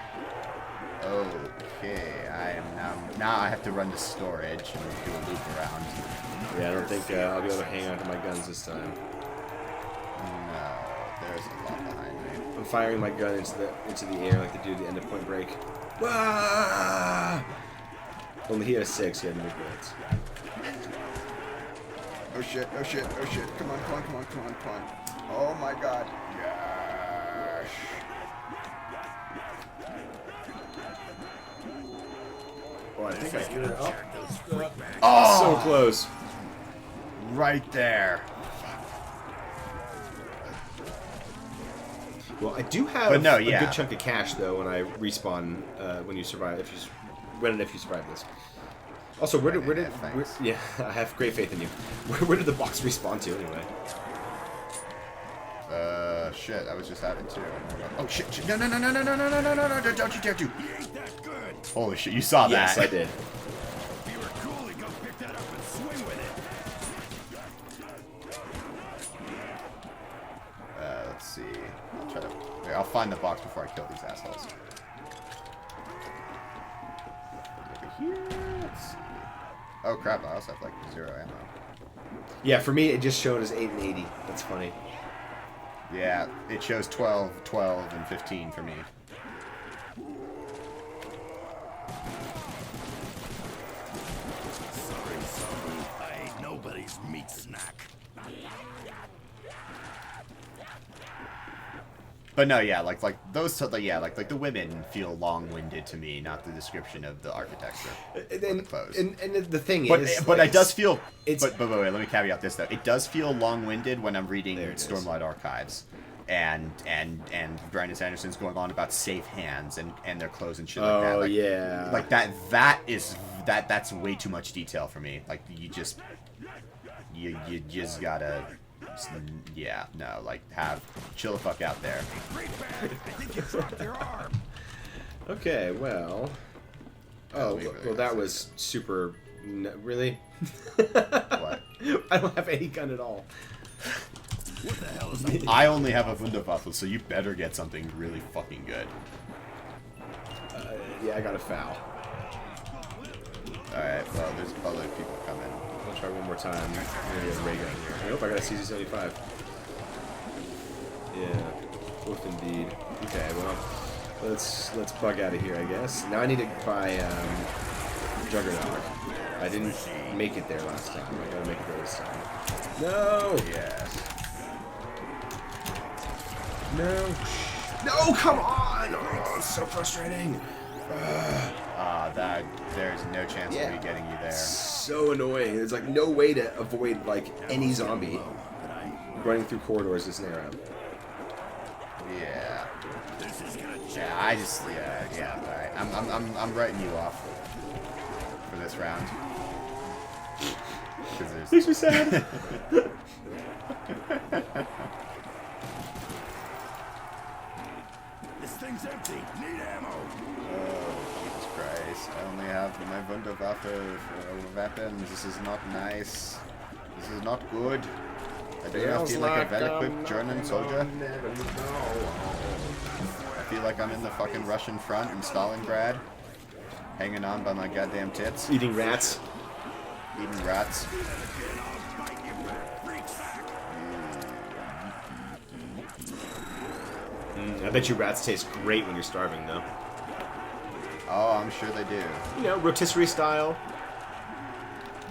Okay, I am now I have to run to storage and do a loop around. Yeah, I don't think I'll be able to hang on to my guns this time. No, there's a lot behind me. I'm firing my gun into the air like they do at the end of Point Break. Ah! Only he has 6. He had no bullets. Oh shit, oh shit, oh shit. Come on. Oh my god. Gosh. Oh, I think I get it up. Oh! So close. Right there. Well, I do have But no, a yeah. good chunk of cash though when I respawn when you survive. When and if you survive this. Also, where Thanks. yeah, I have great faith in you. Where did the box respawn to anyway? Shit, I was just at it too. Oh shit, no, don't you dare do. Holy shit, you saw that. Yes, I did. If you were cool, you go pick that up and swing with it. Let's see. I'll find the box before I kill these assholes. Over here, let's see. Oh crap, I also have like 0 ammo. Yeah, for me, it just showed as 8 and 80. That's funny. Yeah, it shows 12, 12, and 15 for me. Sorry, I ain't nobody's meat snack. But no, yeah, like those, yeah, like the women feel long-winded to me, not the description of the architecture. And the thing But is, but like, it does feel. it's- But wait, let me caveat this though. It does feel long-winded when I'm reading There it is. Stormlight Archives, and Brandon Sanderson's going on about safe hands and their clothes and shit like that. Oh, Like, yeah. like that's way too much detail for me. Like you just gotta. Yeah, no, like chill the fuck out there. I think you dropped your arm. Okay, well. Oh, we really well, that was super. Really? What? I don't have any gun at all. What the hell is that? I only have a Wunderwaffe, so you better get something really fucking good. Yeah, I got a foul. Alright, well, there's other people coming. I'll try one more time. I'm gonna get a ray gun here. I hope I got a CZ-75. Yeah, oof indeed. Okay, well, let's bug out of here, I guess. Now I need to buy Juggernaut. I didn't make it there last time. I gotta make it there this time. No! Yes. No! No! Come on! Oh, it's so frustrating. There's no chance of Yeah. me getting you there. So annoying. There's like no way to avoid like any zombie running through corridors this narrow. Yeah. This is gonna Yeah, I just, yeah, alright. I'm writing you off for this round. 'Cause there's... Makes me sad. This thing's empty. Need ammo. Oh, Jesus Christ. I only have my Wunderwaffe for weapons. This is not nice. This is not good. I do not feel like a well-equipped German soldier. I feel like I'm in the fucking Russian front in Stalingrad. Hanging on by my goddamn tits. Eating rats. Eating rats. I bet you rats taste great when you're starving, though. Oh, I'm sure they do. You know, rotisserie style.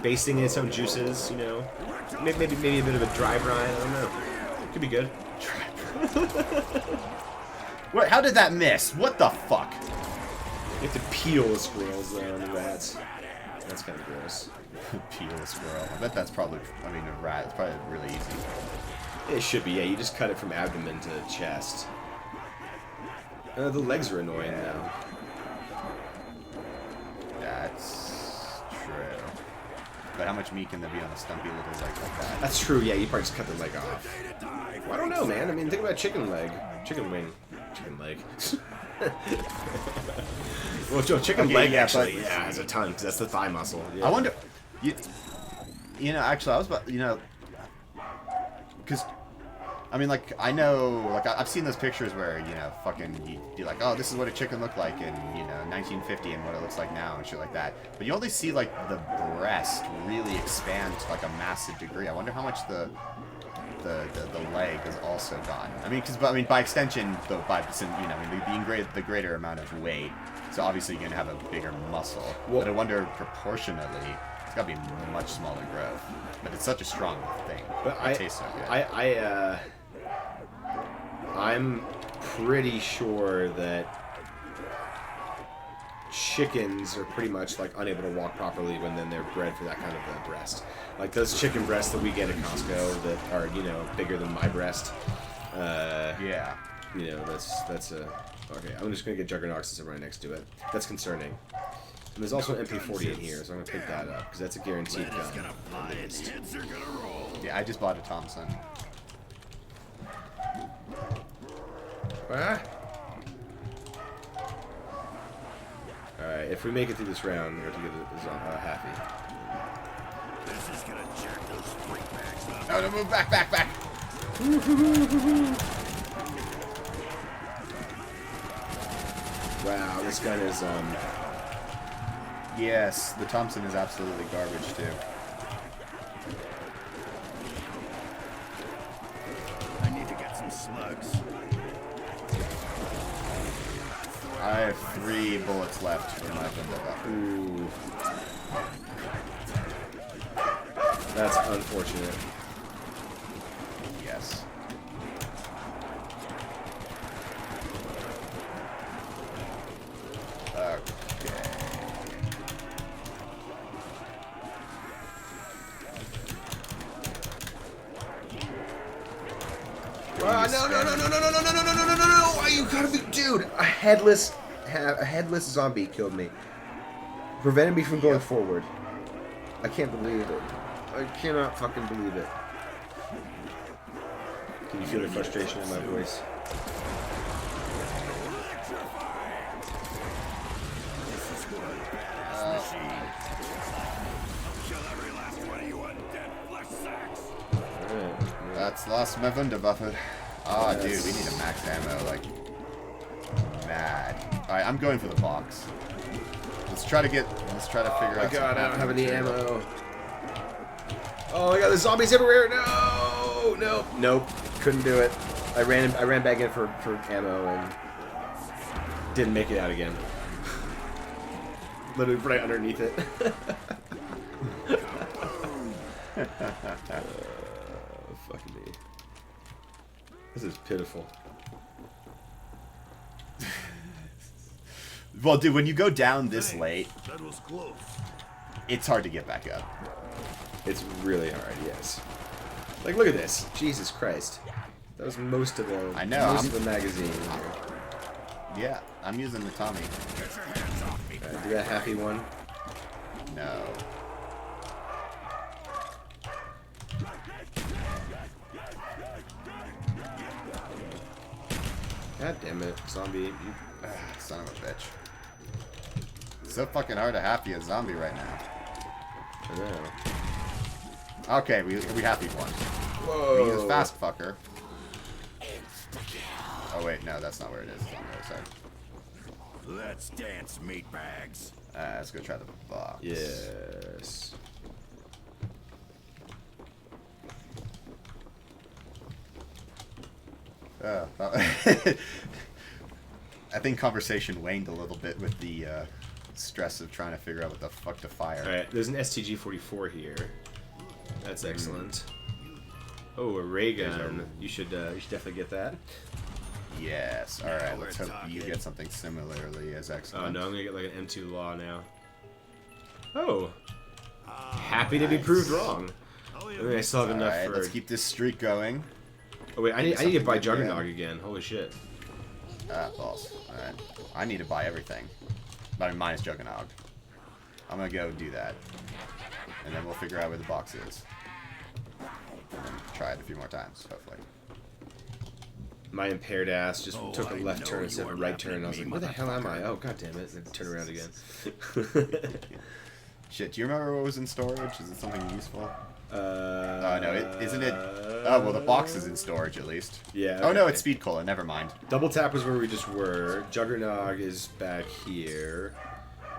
Basting in its own juices, you know. Maybe a bit of a dry brine, I don't know. Could be good. What? How did that miss? What the fuck? You have to peel the squirrels, though, and the rats. That's kind of gross. Peel a squirrel. I bet that's probably, I mean, a rat. It's probably really easy. It should be, yeah. You just cut it from abdomen to chest. The legs are annoying now. That's true. But how much meat can there be on a stumpy little leg like that? That's true, yeah. You probably just cut the leg off. Well, I don't know, man. I mean, think about chicken leg. Chicken wing. Chicken leg. Well, chicken Okay, leg yeah, actually, but- yeah, has a ton, because that's the thigh muscle. Yeah. I wonder, you know, actually, I was about, because, I mean, like, I know, like, I've seen those pictures where, fucking, you're like, oh, this is what a chicken looked like in, 1950 and what it looks like now and shit like that. But you only see, like, the breast really expand to, like, a massive degree. I wonder how much the leg is also gone. I mean, by extension, the greater amount of weight. So obviously you're gonna have a bigger muscle. Well- but I wonder proportionally, it's gotta be much smaller growth. But it's such a strong thing. But It tastes so good. I'm pretty sure that chickens are pretty much like unable to walk properly when then they're bred for that kind of breast. Like those chicken breasts that we get at Costco that are, bigger than my breast. Yeah. That's a... Okay, I'm just gonna get Juggernaut since I'm right next to it. That's concerning. And there's also an MP40 in here, so I'm gonna pick that up, because that's a guaranteed It's gun. gonna fly and heads are gonna roll. Yeah, I just bought a Thompson. Ah. Alright, if we make it through this round, we have to get a Happy. This is gonna jack those freak bags up. No, move back. Wow, this gun is Yes, the Thompson is absolutely garbage too. I need to get some slugs. I have 3 bullets left in my window. ooh. That's unfortunate. Yes. Okay. No! You gotta be, dude. A headless zombie killed me. Prevented me from going forward. I can't believe it. I cannot fucking believe it. Can you feel the frustration in my voice? That's lost my Wunderwaffe. Ah, dude, we need a max ammo, like, mad. Alright, I'm going for the box. Let's try to figure out. Oh my god, I don't have any ammo. Oh my god, there's zombies everywhere! No! No! Nope. Couldn't do it. I ran back in for ammo and didn't make it out again. Literally right underneath it. Fucking me. This is pitiful. Well, dude, when you go down this late, That was close. it's hard to get back up. It's really hard, yes. Like, look at this. Jesus Christ. That was most of the I know, most of the magazine in here. Yeah, I'm using the Tommy. Alright, do that happy one. No. God damn it, zombie. You... Son of a bitch. It's so fucking hard to happy a zombie right now. I know. Okay, we happy one. Whoa. He's a fast fucker. Oh wait, no, that's not where it is. It's on the other side. Let's dance, meatbags. Let's go try the box. Yes. I think conversation waned a little bit with the stress of trying to figure out what the fuck to fire. Alright, there's an STG-44 here. That's excellent. Oh, a ray gun. You should definitely get that. Yes. All right. Now Let's we're hope you talking. get something similarly as Oh excellent. no, I'm gonna get like an M2 Law now. Oh, happy to be proved wrong. I mean, I still have All enough right. for. Let's keep this streak going. Oh wait, I need to buy something good to Juggernog do. again. Holy shit. Ah, balls. All right. I need to buy everything. But minus Juggernog. I'm gonna go do that, and then we'll figure out where the box is, and then try it a few more times, hopefully. My impaired ass just Oh, took a I left know turn you instead of are a right laughing turn. And I at was me, like, where the hell am I? motherfucker. Oh god damn it! And then turn around again. Shit, do you remember what was in storage? Is it something useful? Oh No, isn't it? Oh, well, the box is in storage at least. Yeah. Oh no, okay. it's Speed Cola. Never mind. Double tap was where we just were. Juggernog is back here.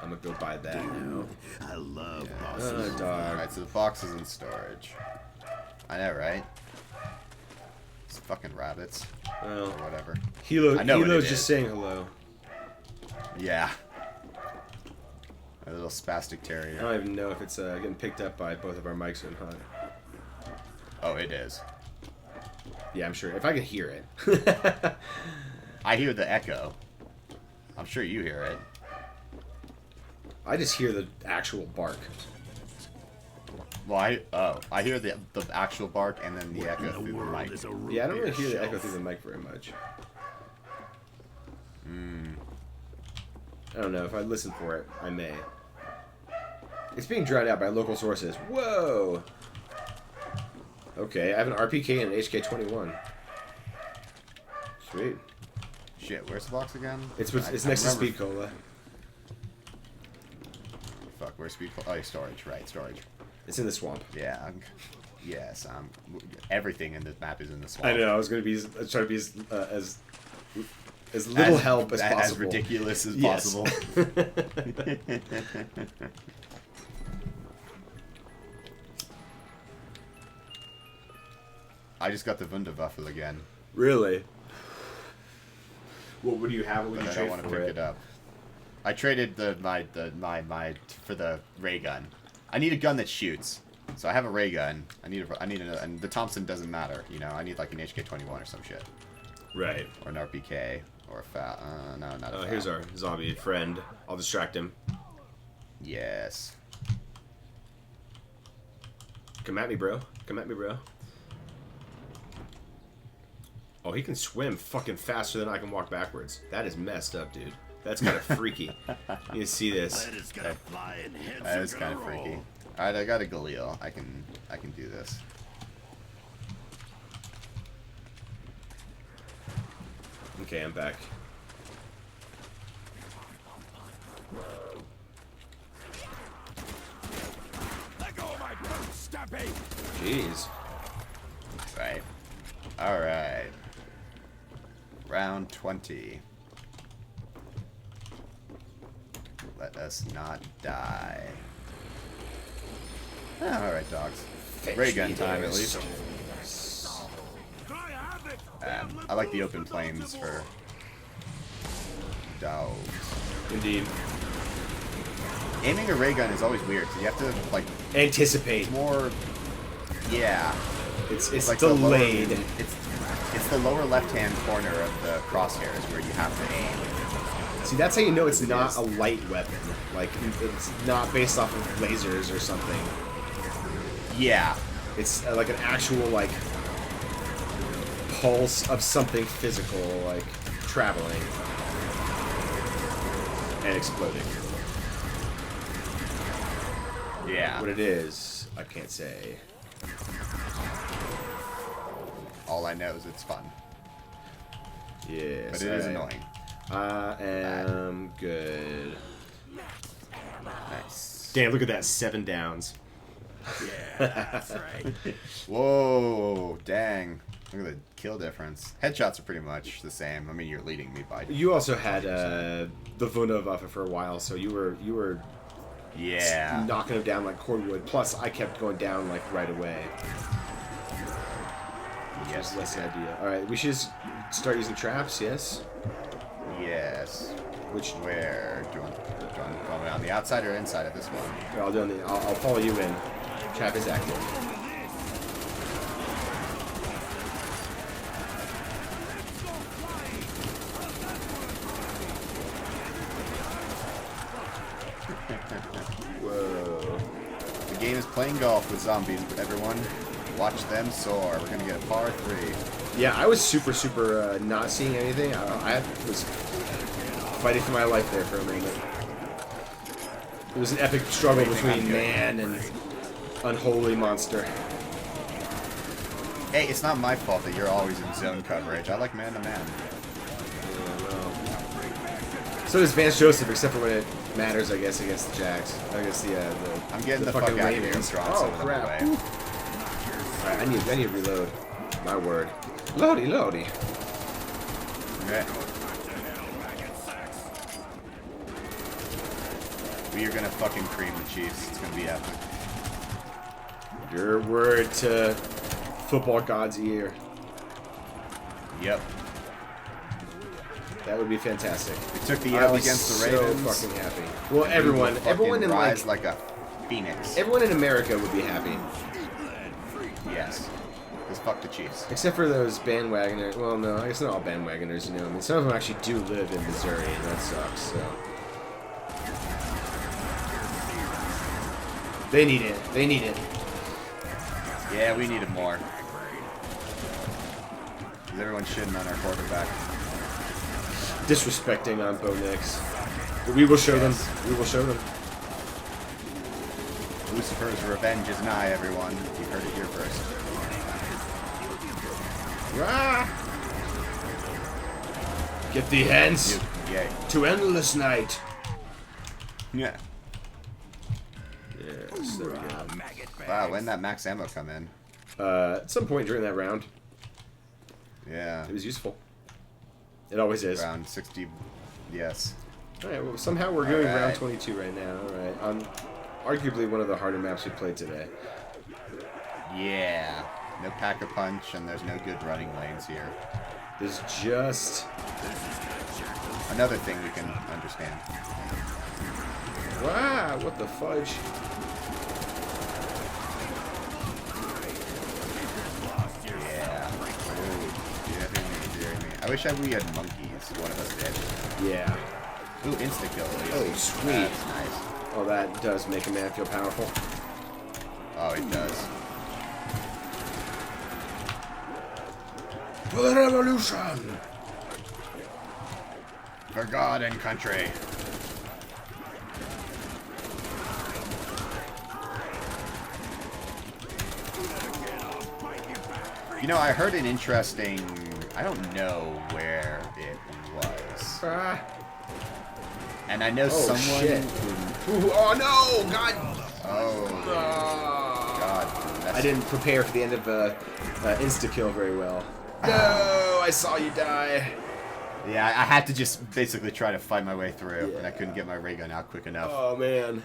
I'm gonna go buy that now. I love bosses. Dog. Alright, so the box is in storage. I know, right? It's fucking rabbits. Well, Or whatever. Hilo, I know what Hilo's it just is. saying hello. Yeah. A little spastic I terrier. don't even know if it's getting picked up by both of our mics or not. Oh, it is. Yeah, I'm sure. If I can hear it. I hear the echo. I'm sure you hear it. I just hear the actual bark. Well, I hear the actual bark and then the echo through the mic. Is a root Yeah, I don't really beer hear the echo shelf. through the mic very much. I don't know. If I listen for it, I may. It's being drowned out by local sources. Whoa! Okay, I have an RPK and an HK-21. Sweet. Shit, where's the box again? It's I next to remember- Speed Cola. Fuck, where's Speed Cola? Oh, storage, right, storage. It's in the swamp. Yeah, yes, everything in this map is in the swamp. I know. I was gonna be trying to be as as little help as possible. As ridiculous as Yes. possible. I just got the Wunderwaffel again. Really? What would you have? What would But you I trade don't want to for pick it? it up. I traded my for the ray gun. I need a gun that shoots. So I have a ray gun. I need and the Thompson doesn't matter. You know, I need like an HK-21 or some shit, Right. or an RPK, or a no, not a Oh, here's our zombie friend. I'll distract him. Yes. Come at me, bro. Come at me, bro. Oh, he can swim fucking faster than I can walk backwards. That is messed up, dude. That's kind of freaky. You see this? That is gonna fly and heads That are is kind of gonna freaky. roll. All right, I got a Galil. I can do this. Okay, I'm back. Let go of my boot, Stumpy! Jeez. Right. All right. Round 20. Let us not die. All right, dogs. Ray gun time, at least. I have it! I like the open plains for dogs. Indeed. Aiming a ray gun is always weird, because you have to, like, Anticipate. more... Yeah. It's like the lower- delayed. it's the lower left-hand corner of the crosshairs where you have to aim. See, that's how you know it's not a light weapon. Like, it's not based off of lasers or something. Yeah. It's like an actual, like, pulse of something physical, like, traveling. And exploding. Yeah. What it is, I can't say. All I know is it's fun. Yes. But it is annoying. I am good. Nice. Damn, look at that. 7 downs. Yeah, that's right. Whoa, dang. Look at the kill difference. Headshots are pretty much the same. I mean, you're leading me by... You also had the Wunderwaffe for a while, so you were Yeah. knocking them down like cordwood. Plus, I kept going down like right away. Yes, That's the idea. All right, we should just start using traps. Yes. Yes. Which Where? Do you want me on the outside or inside of this one? I'll do. I'll follow you in. Trap is active. Whoa. The game is playing golf with zombies, but everyone, watch them soar. We're gonna get a par 3. Yeah, I was super not seeing anything. I was fighting for my life there for a minute. It was an epic struggle between man and unholy monster. Hey, it's not my fault that you're always in zone coverage. I like man-to-man. So does Vance Joseph, except for when it matters, I guess, against the Jags. I guess the I'm getting the fuck fucking out of here. I'm Ravens. throwing Oh some of them crap! away. Alright, I need to reload. My word. Loady. Okay. We are gonna fucking cream the Chiefs. It's gonna be epic. Your word to football God's ear. Yep. That would be fantastic. We took the I'd L be against the so Ravens. fucking happy. Well, and we will everyone fucking in rise like a phoenix. everyone in America would be happy, Yes. Because fuck the Chiefs. except for those bandwagoners. Well, no, I guess not all bandwagoners. You know, I mean, some of them actually do live in Missouri, and that sucks. So they need it. They need it. Yeah, we need it more. Because everyone's shitting on our quarterback. Disrespecting on Bo Nix. But we will show them. We will show them. Lucifer's revenge is nigh, everyone. You heard it here first. Rah! Get thee hence Yay. to endless night. Yeah. Yes, there we go. Wow, when that max ammo come in? At some point during that round, Yeah. it was useful. It always is. Round 60. Yes. All right. Well, somehow we're doing round Alright. 22 right now. All right. On arguably one of the harder maps we played today. Yeah. No pack-a-punch, and there's no good running lanes here. There's just Another thing we can understand. wow. What the fudge? Yeah. Ooh, dear me. I wish we had monkeys. One of us did. Yeah. Ooh, insta-kill. Oh, sweet. That's nice. Oh, that does make a man feel powerful. Oh, it does. For the revolution! For God and country. You know, I heard an interesting... I don't know where it was. Ah. And I know someone shit. who... Ooh, oh no! God! Oh, God. That's... I didn't prepare for the end of insta-kill very well. No! I saw you die. Yeah, I had to just basically try to fight my way through, and I couldn't get my ray gun out quick enough. Oh man.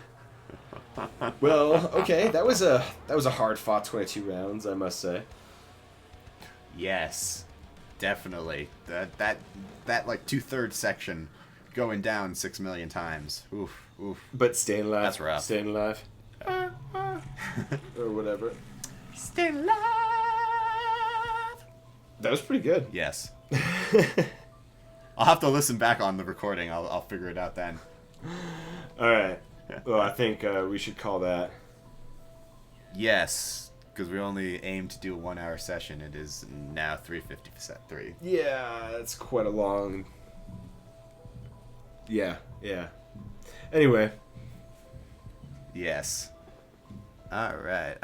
Well, okay, that was a hard-fought 22 rounds, I must say. Yes, definitely. That like 2/3 section going down 6 million times. Oof, oof. But staying alive. That's rough. Staying alive. Or whatever. Staying alive. That was pretty good. Yes. I'll have to listen back on the recording. I'll figure it out then. All right. Well, I think we should call that. Yes, because we only aim to do a 1 hour session. It is now 3:53. Yeah, that's quite a long. Yeah, yeah. Anyway. Yes. All right.